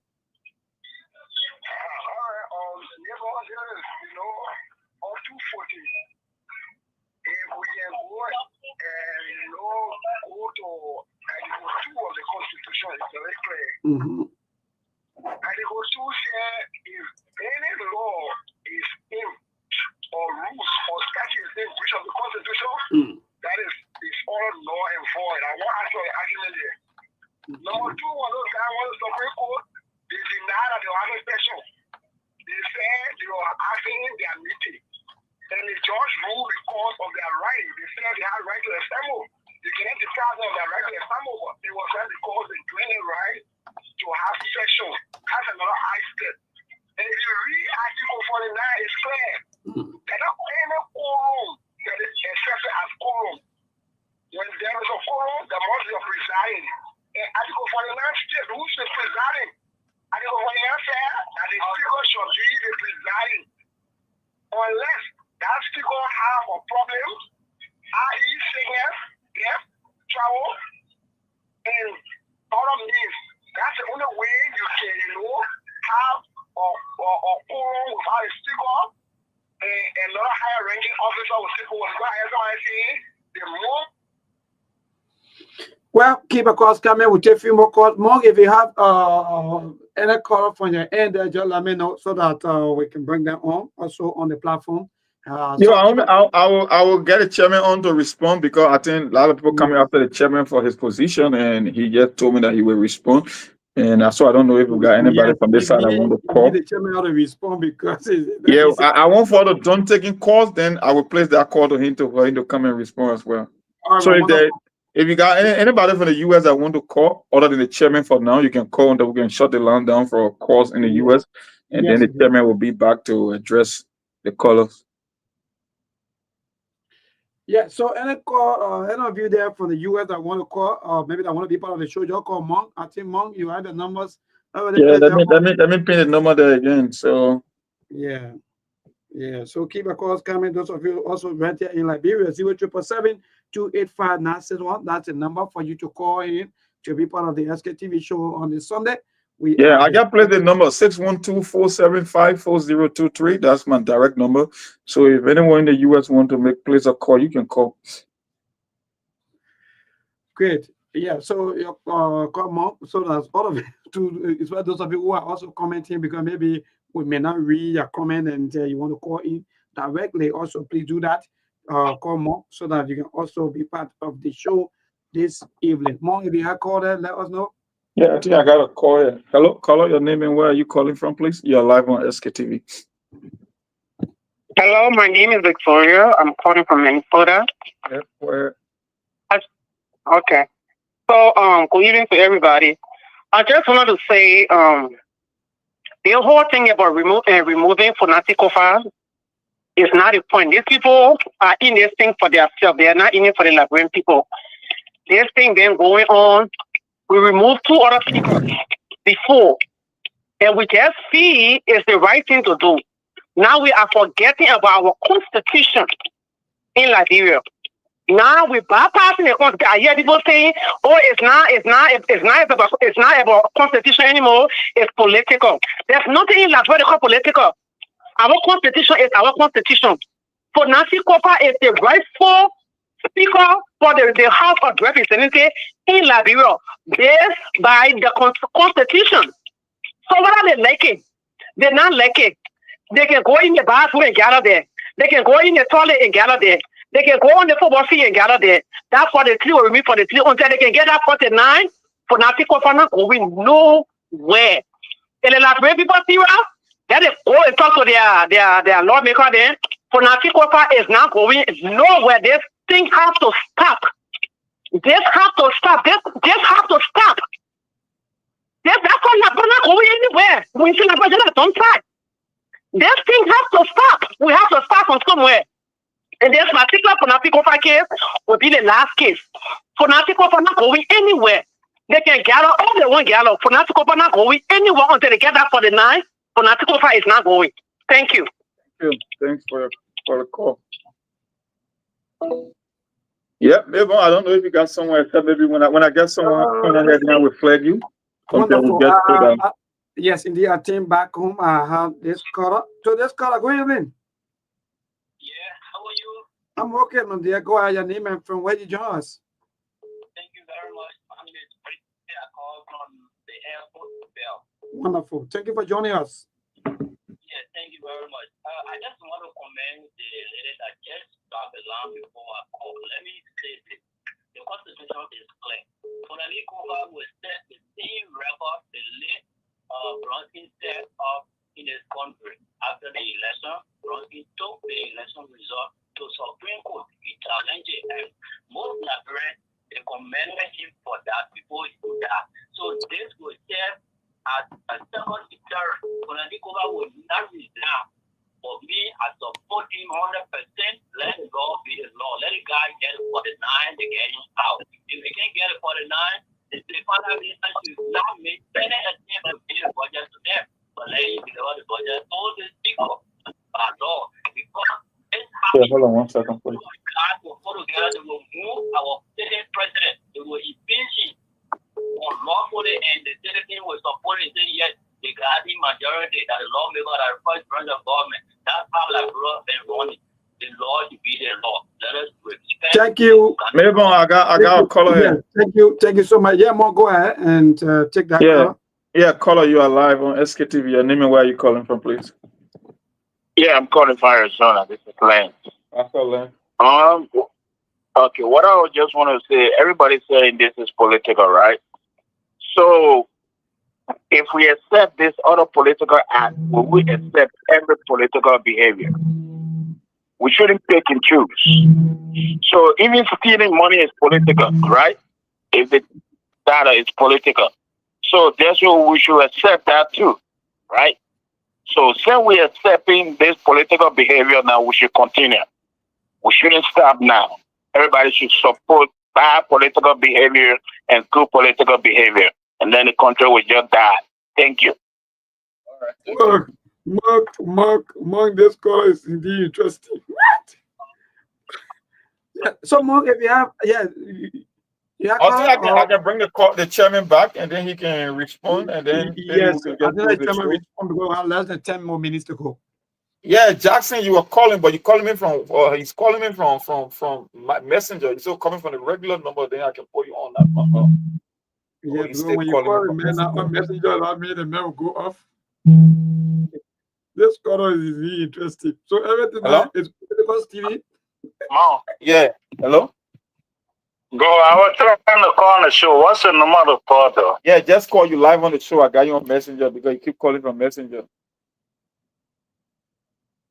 Article 2 says if any law is in or rules or statute is in breach of the Constitution, that is all law and void. I want to ask you an argument there. Number 2, one of those guys was the Supreme Court. They denied that they were having special. They said they were having their meeting. And the judge ruled because of their right. They said they had right to assemble. They cannot deprive them of their right to assemble, but they were trying because they claim the right to have session. That's another high step. And if you read Article 49, it's clear. They're not any quorum that is accepted as quorum. When there is a quorum, there must be a presiding. And Article 49 states who's the presiding. Article 49 says that the speaker should be the presiding. Unless that speaker have a problem, i.e. sickness, death, travel, and other means. That's the only way you can, have a quorum without a speaker and another higher ranking officer will speak with the more. Well, keep a calls coming. We'll take a few more calls. Mong, if you have any call from your end, just let me know so that we can bring them on also on the platform. I will get the chairman on to respond because I think a lot of people coming after the chairman for his position, and he just told me that he will respond. And so I don't know if we got anybody from this side I want to call. The chairman ought to respond because I want for the done taking calls. Then I will place that call to him for him to come and respond as well. So if you got anybody from the US that want to call other than the chairman for now, you can call and then we can shut the line down for calls in the US, and then the chairman will be back to address the callers. Yeah, so any call, any of you there from the US that want to call, maybe that want to be part of the show, just call Monk. I think Monk, you have the numbers. Let me pin the number there again. So yeah. So keep the calls coming. Those of you also right here in Liberia, 077-285-961. That's the number for you to call in to be part of the SKTV show on this Sunday. I got played the number 612-475-4023. That's my direct number. So if anyone in the US want to place a call, you can call. Great. Yeah. So come on. So that's all of it. It's for those of you who are also commenting because maybe we may not read your comment and you want to call in directly. Also, please do that. Call Monk so that you can also be part of the show this evening. Monk, if you have called there, let us know. Yeah, I think I got a call here. Hello, caller, your name and where are you calling from, please? You're live on SKTV. Hello, my name is Victoria. I'm calling from Minnesota. Yeah, where? Okay. So, good evening to everybody. I just wanted to say, the whole thing about removing fanatic offer is not the point. These people are in this thing for themselves. They are not in it for the Liberian people. This thing been going on. We removed 2 other speakers before, and we just see it's the right thing to do. Now we are forgetting about our constitution in Liberia. Now we bypassing the constitution. I hear people saying, "Oh, it's not about constitution anymore. It's political." There's nothing in Liberia called political. Our constitution is our constitution. For Nancy Copper is the rightful speaker for the House of Representatives in Liberia, based by the Constitution. So what are they liking? They're not liking. They can go in the bathroom and gather there. They can go in the toilet and gather there. They can go on the football field and gather there. That's for the 3 or remove for the 3 until they can get that 49 for Nancy Copper not going nowhere. And the Liberian people serious, that is go and talk to their lawmaker then. For Nancy Copper is not going nowhere. This thing has to stop. This have to stop. This have to stop. That's why you're not going anywhere. We see the president on track. This thing has to stop. We have to start from somewhere. And this particular Fonatikofa case will be the last case. Fonatikofa not going anywhere. They can gather all they want gather. Fonatikofa not going anywhere until they get that 49. Fonatikofa is not going. Thank you. Thanks for the call. Yeah, maybe I don't know if you got somewhere except maybe when I get someone on ahead now will flag you. Wonderful. Yes, indeed. I came back home. I have this caller. So this caller, go ahead, man. Yeah, how are you? I'm okay, my dear. Go ahead, your name and from where you join us. Thank you very much. My name is Chris. I call from the airport Bell. Wonderful. Thank you for joining us. Yeah, thank you very much. I just want to commend the lady that just dropped the line before I call. Let me say this. The Constitution is clear. Fonatikofa will set the same record the late Bronson set up in his country. After the election, Bronson took the election result to Supreme Court. He challenged it, and most Liberians they commended him for that before he did that. So this will serve as a second deterrent. Fonatikofa will not resign. For me, I support him 100%. Let the law be the law. Let the guy get it 49 to get him out. If he can't get it 49, the final minister should not make any attempt to pay the budget to them. But let him deliver the budget. All these people are law. Because it's happening. Hold on 1 second, please. God will put together, they will move our sitting president. They will impeach him unlawfully, and the citizen will support it and say, yes, the guardian majority that the lawmaker that the first branch of government. That's how Liberia been running. The law to be the law. Let us respect. Thank you. Maybe I got a caller here. Thank you so much. Yeah, more go ahead and take that caller. Yeah, caller, you are live on SKTV. Your name and where are you calling from, please? Yeah, I'm calling from Arizona. This is Lane. Lane. Okay, what I just want to say, everybody's saying this is political, right? So if we accept this other political act, will we accept every political behavior? We shouldn't pick and choose. So even stealing money is political, right? If the data is political. So that's what we should accept that too, right? So since we're accepting this political behavior now, we should continue. We shouldn't stop now. Everybody should support bad political behavior and good political behavior. And then the country will just die. Thank you. All right. Mark, this call is indeed interesting. What? Yeah, so, Mark, if you have, I can bring the chairman back, and then he can respond, and then yes, we can get the show. Because we have less than 10 more minutes to go. Yeah, Jackson, you were calling, but you calling me from. He's calling me from my messenger. So coming from the regular number, then I can put you on that number. Yeah, because when you call the man on messenger, allow me the man will go off. This caller is really interesting. So everything now is because TV. Yeah. Hello. Go. I was trying to call on the show. What's the number to call though? Yeah, just call you live on the show. I got you on messenger because you keep calling from messenger.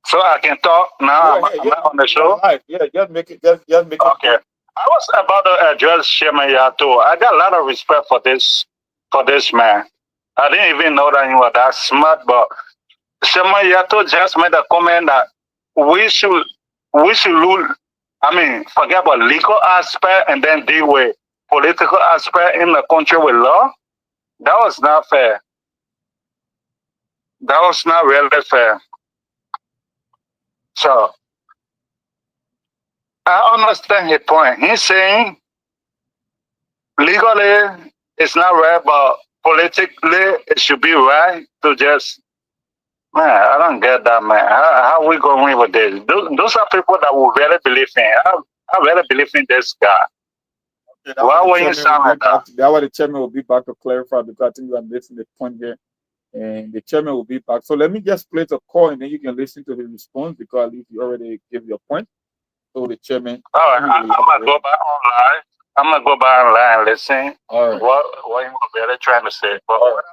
So I can talk now. I'm on the show. Yeah, just make it. Just make it. Okay. I was about to address Chairman Yato. I got a lot of respect for this man. I didn't even know that he was that smart, but Chairman Yato just made a comment that we should lose. I mean, forget about legal aspect and then deal with political aspect in the country with law. That was not fair. That was not really fair. So I understand his point. He's saying legally it's not right, but politically it should be right to just, man, I don't get that, man. How we going with this? Those are people that will really believe in. I really believe in this guy. Why would you sound like that? That's why the chairman will be back to clarify, because I think you are missing the point here. And the chairman will be back. So let me just play the call, and then you can listen to his response, because at least you already gave your point. So the chairman. All right, I'm gonna go back online. I'm gonna go back online and listen. All right. What you really trying to say? But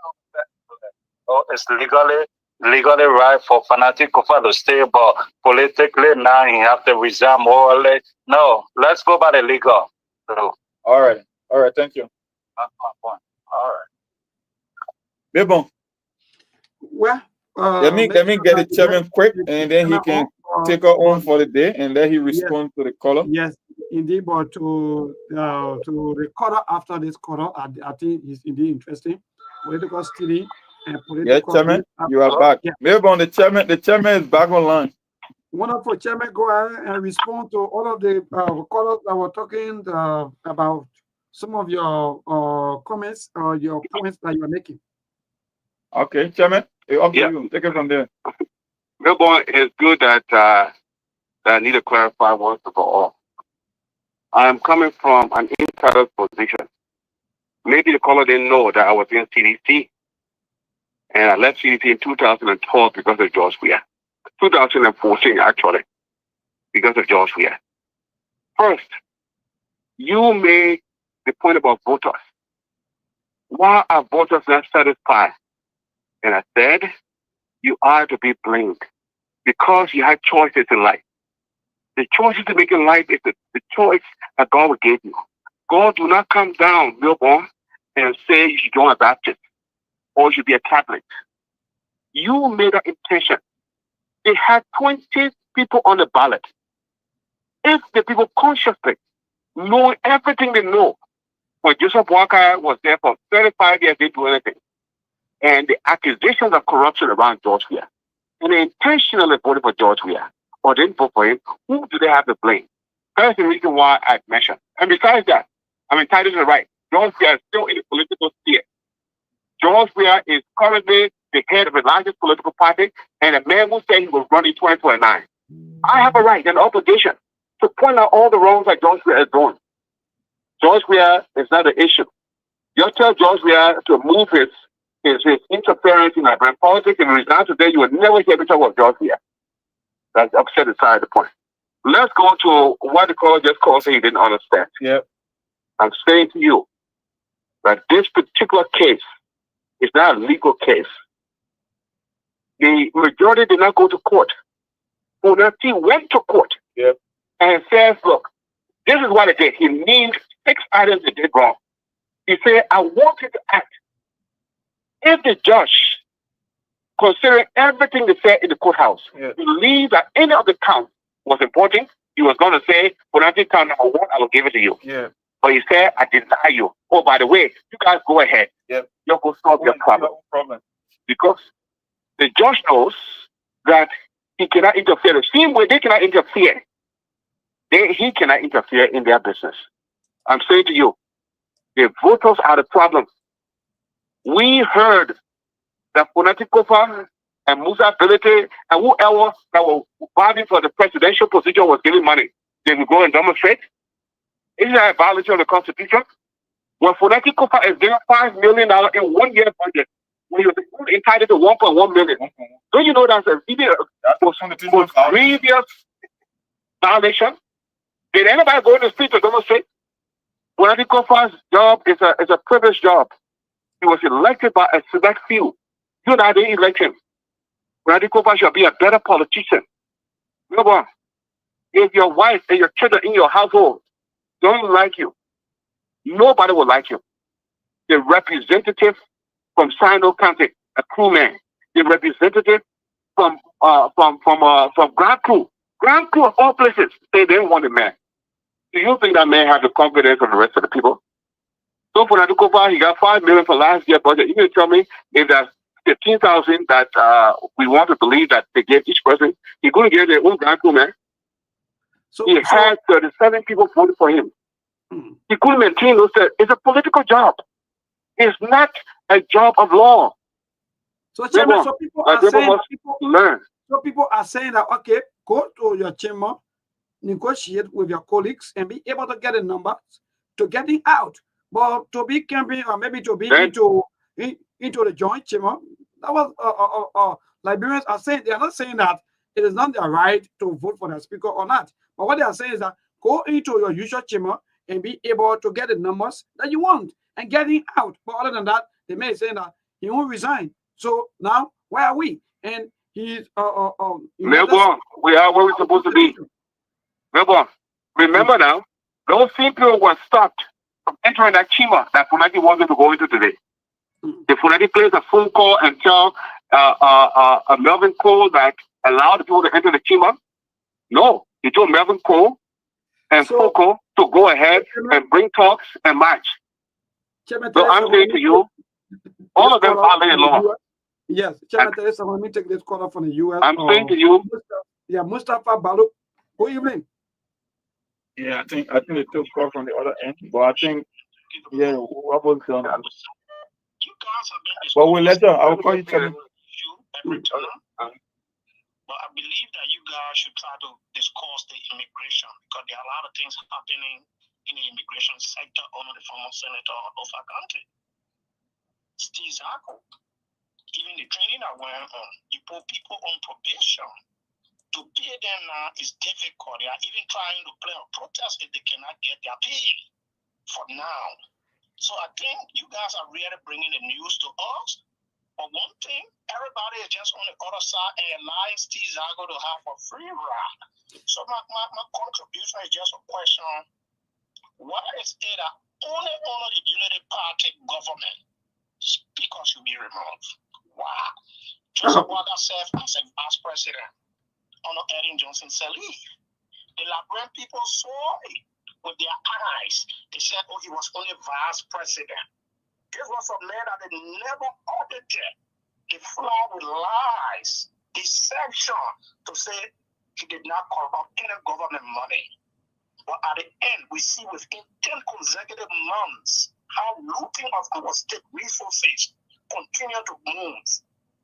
it's legally right for Fonatikofa to stay, but politically now he have to resign morally. No, let's go by the legal. So, All right. Thank you. That's my point. All right. Bebon. Well, Let me get the chairman quick, and then he can take her on for the day, and let he respond to the caller. Yes, indeed. But to the caller after this caller, I think is indeed interesting. Political study and political. Yeah, chairman, you are back. Yeah. Bebon, the chairman is back online. Wonderful, chairman. Go ahead and respond to all of the callers that were talking about some of your comments or your points that you are making. Okay, chairman, up to you. Take it from there. Melbourne, it's good that I need to clarify once and for all. I'm coming from an insider position. Maybe the caller didn't know that I was in CDC, and I left CDC in 2012 because of George Weah. 2014, actually, because of George Weah. First, you made the point about voters. Why are voters not satisfied? And I said, you are to be blamed because you had choices in life. The choices to make in life is the choice that God will give you. God do not come down, Melbourne, and say you should join a Baptist or you should be a Catholic. You made an intention. They had 20 people on the ballot. If the people consciously, knowing everything they know, when Joseph Walker was there for 35 years, they didn't do anything. And the accusations of corruption around George Weah, and they intentionally voted for George Weah, or didn't vote for him, who do they have to blame? That's the reason why I mentioned. And besides that, I'm entitled to the right. George Weah is still in the political sphere. George Weah is currently the head of the largest political party, and a man who said he will run in 2029. I have a right and obligation to point out all the wrongs that George Weah is doing. George Weah is not an issue. You tell George Weah to move his interference in Liberian politics and resign today, you will never hear me talk about George Weah. That's upset aside the point. Let's go to what the caller just called saying he didn't understand. Yep. I'm saying to you that this particular case is not a legal case. The majority did not go to court. Funati went to court and says, look, this is what it did. He named 6 items that did wrong. He said, I want you to act. If the judge, considering everything they said in the courthouse, believed that any of the counts was important, he was going to say, Funati count number 1, I will give it to you. Yeah. But he said, I deny you. Oh, by the way, you guys go ahead. Yep. You go solve your problem. Because the judge knows that he cannot interfere. The same way they cannot interfere, he cannot interfere in their business. I'm saying to you, the voters are the problem. We heard that Funati Kofa and Musa Belete and whoever that were vying for the presidential position was giving money. They will go and demonstrate. Isn't that a violation of the Constitution? When Funati Kofa is given $5 million in 1 year budget, when he was entitled to 1.1 million, don't you know that's a previous violation? Did anybody go in the street to demonstrate? Funati Kofa's job is a privileged job. He was elected by a select few. You and I didn't elect him. Funati Kofa should be a better politician. Remember, if your wife and your children in your household don't like you, nobody will like you. The representative from Sino County, a crewman. The representative from Grand Crew of all places, they didn't want a man. Do you think that man has the confidence of the rest of the people? So for Nadukoba, he got $5 million for last year budget. You can tell me if that's 15,000 that we want to believe that they gave each person, he's going to get their own Grand Crew man. He had 37 people voting for him. He couldn't maintain those. It's a political job. It's not a job of law. So, Chairman, so people are saying, learn. So people are saying that, okay, go to your chamber, negotiate with your colleagues, and be able to get a number to getting out. But to be camping or maybe to be into the joint chamber, that was Liberians are saying. They are not saying that it is not their right to vote for the speaker or not. But what they are saying is that go into your usual chamber and be able to get the numbers that you want and getting out. But other than that, they may say that he won't resign. So now, where are we? And he's Melbourne, we are where we're supposed to be. Melbourne, remember now, those people were stopped from entering that chamber that Funaki wanted to go into today. If Funaki plays a phone call and tell Melvin Cole that allowed the people to enter the chamber, no, he told Melvin Cole and Foucault to go ahead and bring talks and march. So I'm saying to you, all of them violate law. Yes, Chairman Teresa, let me take this caller from the U.S. I'm saying to you, Mustafa Balu. Good evening. Yeah, I think they took call from the other end, but I think what was done. But we'll let her. I'll call you. But I believe that you guys should try to discuss the immigration because there are a lot of things happening in the immigration sector under the former senator of our country. Steve Zako, even the training I went on, you put people on probation. To pay them now is difficult. They are even trying to play a protest if they cannot get their pay for now. So I think you guys are really bringing the news to us. But one thing, everybody is just on the other side and allowing Steve Zago to have a free ride. So my contribution is just a question. Why is it that only under the Unity Party government speaker should be removed? Why? Joseph Walker served as a vice president under Erin Johnson Sirleaf. The Liberian people saw it with their eyes. They said, oh, he was only vice president. This was a man that they never audited. They flawed with lies, deception, to say he did not corrupt any government money. But at the end, we see within 10 consecutive months how looting of our state resources continue to move.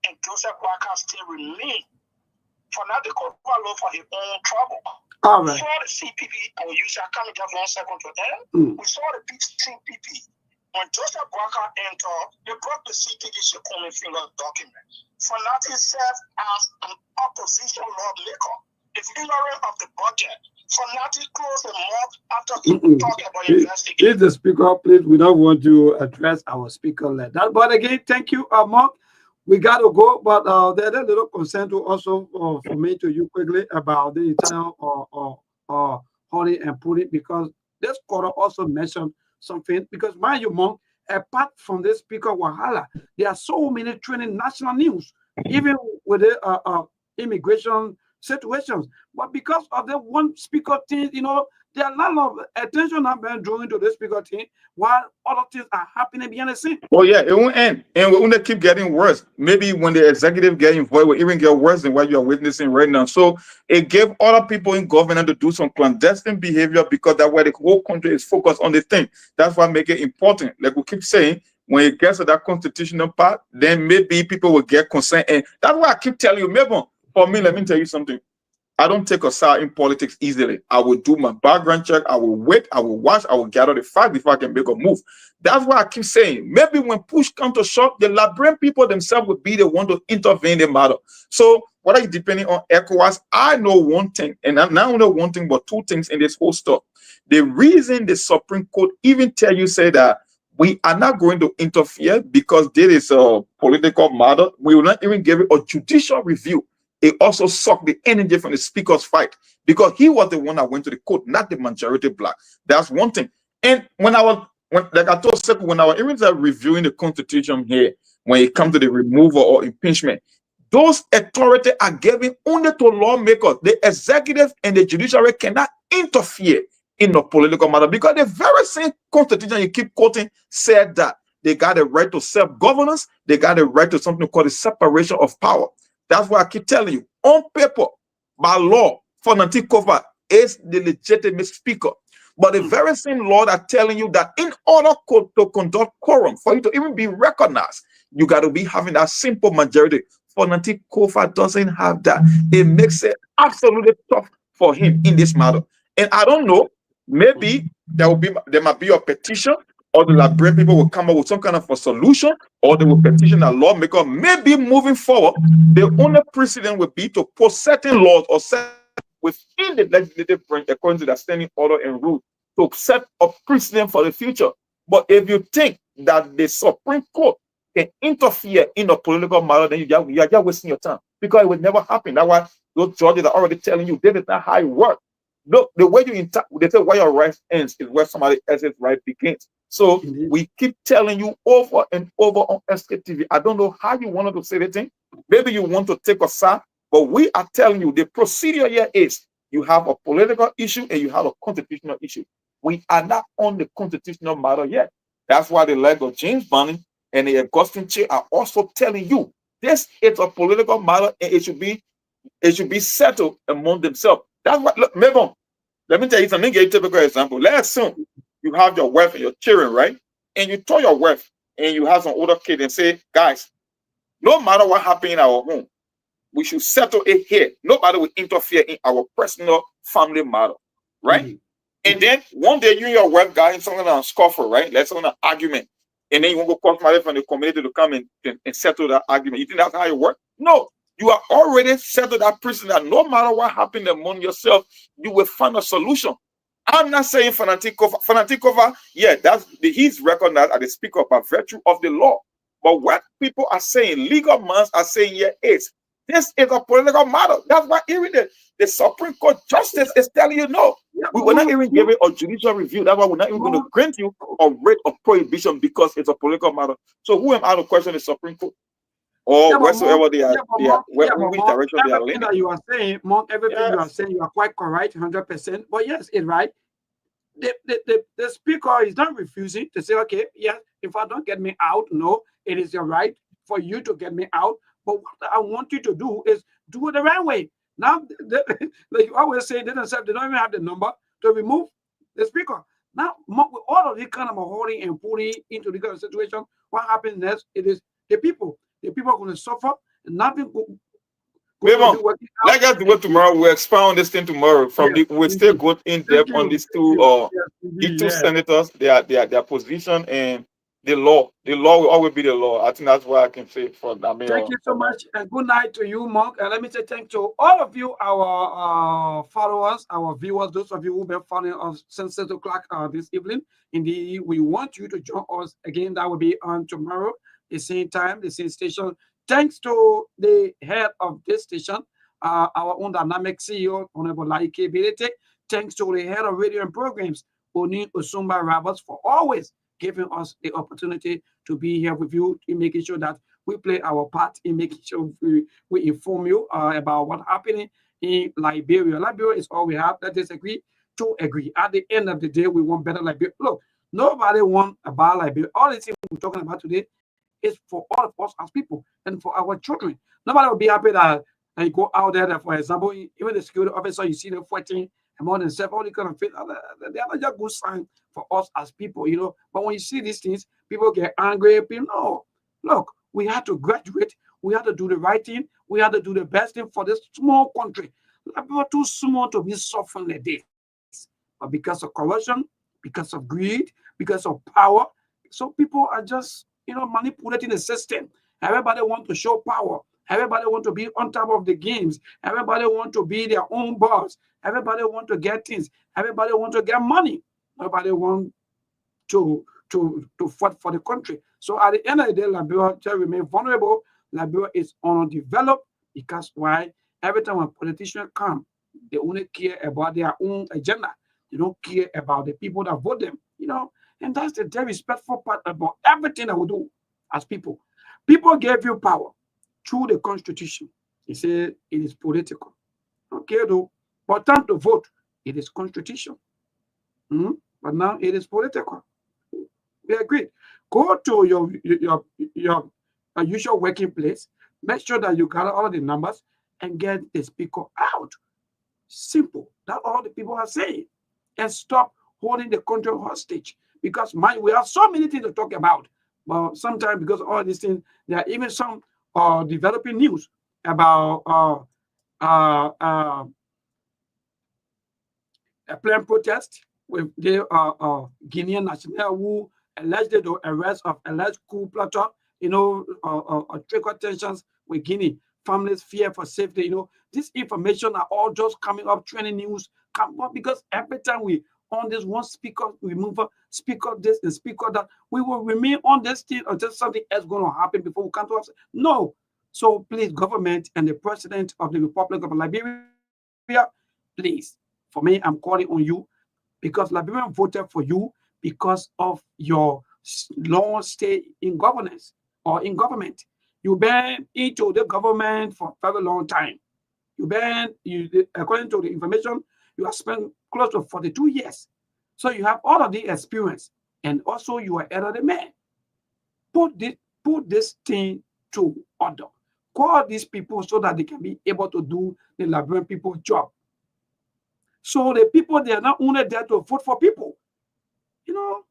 And Joseph Walker still remains. For now, they could follow for his own trouble. All right. We saw the CPP, and we usually come in just 1 second to end. We saw the CPP. When Joseph Walker entered, they brought the CPP Shekumi Finger document. Fanati served as an opposition lawmaker. The figuring of the budget. Fanati closed the mouth after talking about investigation. Please, the speaker, please, we don't want to address our speaker like that. But again, thank you, Mark. We got to go, but there's a little concern to also for me to you quickly about the entire Holly and Puri, because this quarter also mentioned something, because mind you, Monk, apart from this speaker Wahala, there are so many trending national news, even with the immigration situations. But because of the one speaker thing, you know, there are a lot of attention now being drawn to this speaker thing, while other things are happening behind the scene. Oh yeah, it won't end, and when they keep getting worse, maybe when the executive get involved, it will even get worse than what you are witnessing right now. So it gave other people in government to do some clandestine behavior, because that's where the whole country is focused on the thing. That's why make it important. Like we keep saying, when it gets to that constitutional part, then maybe people will get concerned, and that's why I keep telling you, maybe for me, let me tell you something. I don't take a side in politics easily. I will do my background check. I will wait. I will watch. I will gather the facts before I can make a move. That's why I keep saying, maybe when push comes to shove, the Liberian people themselves will be the one to intervene in the matter. So what are you depending on ECOWAS? I know one thing, and I not only one thing, but two things in this whole stuff. The reason the Supreme Court even tell you, say that we are not going to interfere because there is a political matter, we will not even give it a judicial review. It also sucked the energy from the speaker's fight, because he was the one that went to the court, not the majority black. That's one thing. And when I was even reviewing the Constitution here, when it comes to the removal or impeachment, those authorities are given only to lawmakers. The executive and the judiciary cannot interfere in the political matter, because the very same Constitution you keep quoting said that they got a right to self-governance, they got a right to something called the separation of power. That's why I keep telling you, on paper, by law, Fanati Kofa is the legitimate speaker. But the very same law that telling you that in order to conduct quorum, for you to even be recognized, you got to be having that simple majority. Fanati Kofa doesn't have that. It makes it absolutely tough for him in this matter. And I don't know, maybe there might be a petition, or the Liberian people will come up with some kind of a solution, or they will petition a lawmaker. Maybe moving forward, the only precedent would be to put certain laws or set within the legislative branch according to the standing order and rule to set a precedent for the future. But if you think that the Supreme Court can interfere in a political matter, then you are just wasting your time, because it would never happen. That's why those judges are already telling you this is not how it works. Look, the way you they say where your right ends is where somebody else's right begins. So Indeed. we keep telling you over and over on Sktv. I don't know how you wanted to say the thing. Maybe you want to take a side, but we are telling you the procedure here is you have a political issue and you have a constitutional issue. We are not on the constitutional matter yet. That's why the leg of James Bunning and the Augustine chair are also telling you this is a political matter and it should be settled among themselves. That's what. Look, Mabon, let me tell you something. Give you a typical example. Let's assume you have your wife and your children, right? And you tell your wife and you have some older kid and say, guys, no matter what happened in our home, we should settle it here. Nobody will interfere in our personal family matter, right? Mhm. And then one day you and your wife got in something on a scuffle, right? Let's say an argument. And then you want to call somebody from the community to come and settle that argument. You think that's how it works? No. You are already settled that person that no matter what happened among yourself, you will find a solution. I'm not saying Fanatikova, yeah, he's recognized as the speaker by virtue of the law. But what people are saying, legal minds are saying, yeah, this is a political matter. That's why even the Supreme Court justice is telling you no. Yeah, We but will not Mark, even give it a judicial review. That's why we're not even going to grant you a writ of prohibition because it's a political matter. So who am I to question the Supreme Court? Or yeah, but whatsoever Mark, they are, which Mark, direction they are everything leaning. that you are saying, Mark, everything you are Yes. saying, you are quite correct, 100%. But yes, it's right. The speaker is not refusing to say, okay, yes, if I don't get me out, no, it is your right for you to get me out. But what I want you to do is do it the right way. Now, like you always say, they don't even have the number to remove the speaker. Now, with all of this kind of holding and pulling into the kind of situation, what happens next? It is the people. The people are going to suffer, and nothing going to be working out. Like us do it tomorrow. We'll expound this thing tomorrow. We'll still go in depth on these two these two senators, their position and the law. The law will always be the law. I think that's what I can say for that. Thank you so much, and good night to you, Monk. And let me say thank to all of you, our followers, our viewers, those of you who've been following us since 6 o'clock this evening. Indeed, we want you to join us again. That will be on tomorrow, the same time, the same station. Thanks to the head of this station, our own dynamic CEO, Honorable Laike Bilete. Thanks to the head of radio and programs, Oni Osumba Roberts, for always giving us the opportunity to be here with you, in making sure that we play our part in making sure we inform you about what's happening in Liberia. Liberia is all we have. Let's disagree to agree. At the end of the day, we want better Liberia. Look, nobody wants a bad Liberia. All the things we're talking about today is for all of us as people and for our children. Nobody will be happy that you go out there, that, for example, even the security officer, you see them fighting among themselves, all the kind of things. They are not just good sign for us as people, you know. But when you see these things, people get angry. People, no, look, we have to graduate. We have to do the right thing. We have to do the best thing for this small country. People too small to be suffering like this. But because of corruption, because of greed, because of power, so people are just, you know, manipulating the system. Everybody want to show power. Everybody want to be on top of the games. Everybody want to be their own boss. Everybody want to get things. Everybody want to get money. Nobody want to fight for the country. So at the end of the day, Liberia just remain vulnerable. Liberia is undeveloped because why? Every time a politician come, they only care about their own agenda. They don't care about the people that vote them, you know. And that's the very respectful part about everything that we do as people. People gave you power through the Constitution. They say it is political. Okay, though. But time to vote, it is constitution. But now it is political. We agree. Go to your usual working place. Make sure that you gather all the numbers and get the speaker out. Simple. That's all the people are saying. And stop holding the country hostage. Because we have so many things to talk about. But sometimes because of all these things, there are even some developing news about a planned protest with the Guinean national who alleged the arrest of alleged coup plotter, you know, trigger tensions with Guinea. Families fear for safety, you know. This information are all just coming up, trending news, because every time we on this one speaker, we move up, speaker this and speaker that, we will remain on this thing until something else going to happen before we come to us. No. So please, government and the president of the Republic of Liberia, please For me, I'm calling on you because Liberians voted for you because of your long stay in governance or in government. You've been into the government for a very long time. According to the information, you have spent close to 42 years. So you have all of the experience, and also you are elderly man. Put this thing to order. Call these people so that they can be able to do the Liberian people's job. So the people, they are not only there to vote for people. You know,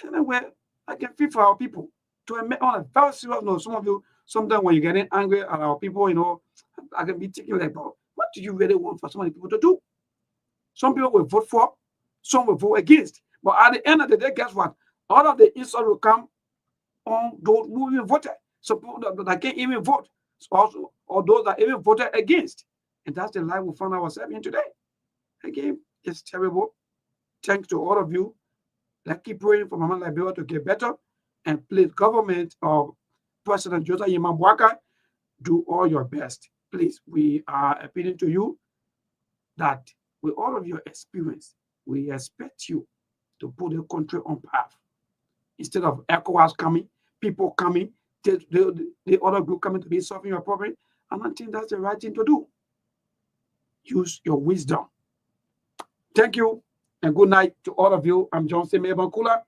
anyway, I can feel for our people. To make on a very serious note, some of you, sometimes when you're getting angry at our people, you know, I can be thinking like, what do you really want for so many people to do? Some people will vote for, some will vote against. But at the end of the day, guess what? All of the insult will come on those who even voted. Some people that can't even vote, also, or those that even voted against. And that's the life we found ourselves in today. Again, it's terrible. Thanks to all of you. Let's keep praying for Mama Liberia to get better. And please, government of President Joseph Yimabwaka, do all your best. Please, we are appealing to you that with all of your experience, we expect you to put the country on path. Instead of ECOWAS coming, people coming, the other group coming to be solving your problem, and I think that's the right thing to do. Use your wisdom. Thank you, and good night to all of you. I'm Johnson Mebankula.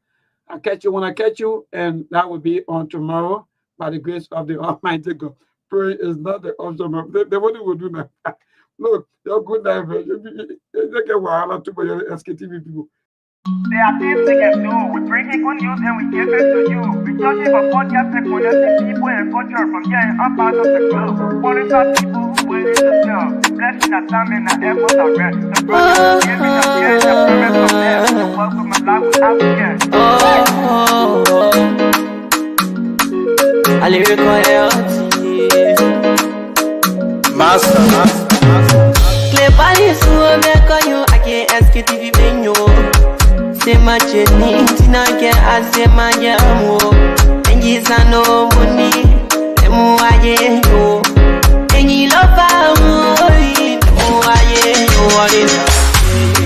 I'll catch you when I catch you, and that will be on tomorrow by the grace of the Almighty God. Prayer is not the option. They will do that. Look, you're good night, man. You get wahala too, but you're Sktv people. There are things we can do. We bring in good news and we give it to you. We touch it for podcast and connecting people and culture from here and up out of the club. Qualified people who waiting to sell. The blessing that time and the effort are rest. The project is giving us here and the promise from there. The work with my life without fear. I lyrical Master. Clever so you I can't Sktv benyo. Say my journey, Tina can I say my yamo. And yes I know money, and more I know. And you love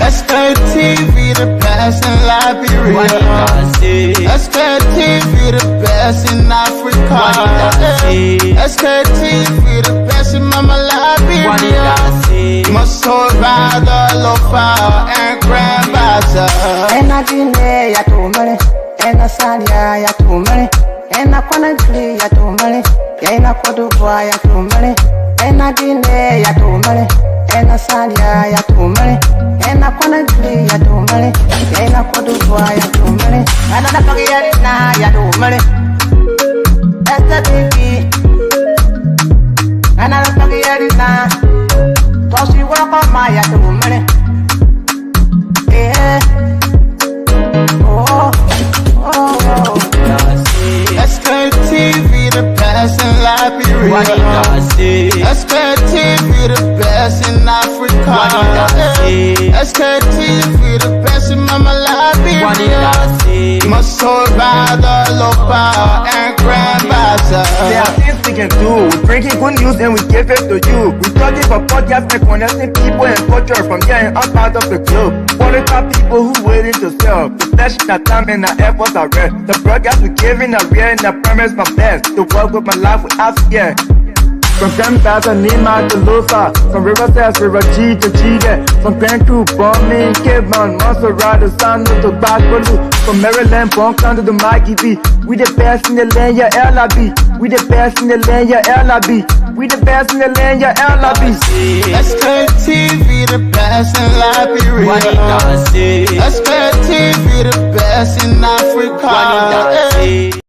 Sktv, the best in Liberia. Sktv, the best in Africa. Sktv, the best in Mama Liberia. Must hold by the lofa and grandbaza. And I didn't ya to money, and I said ya to money, and I couldn't play ya to money, and I could do ya to money, and I didn't ya to money, and I said ya to money, and I couldn't play ya to money, and I could do ya to money, and I forget now ya to money. Sktv, and I forget it now. So she walk on my ya to money. Yeah. Sktv, the best in Liberia. Sktv, the best in Africa. Sktv, the best in Mama Liberia. Must hold by the lofa and grandbaza. There are things we can do. We bring in good news and we give it to you. We talk it for podcast and connecting people and culture from here and up out of the club. Qualified people who waiting to sell. The flesh that time and the efforts are rest. The broadcast we giving are real and the promise my best. To work with my life without fear. From Grandpa's and Nima to Lufa, from Riverside to Raji to Chile, from Grand Crew, Bombing, Kidman, Montserrat, Sando to Backwalu, from Maryland, Bonk to the Mikey B. We the best in the land, yeah, LIB. We the best in the land, yeah, LIB. We the best in the land, yeah, LIB. Sktv, the best in Liberia. Sktv, the best in Africa.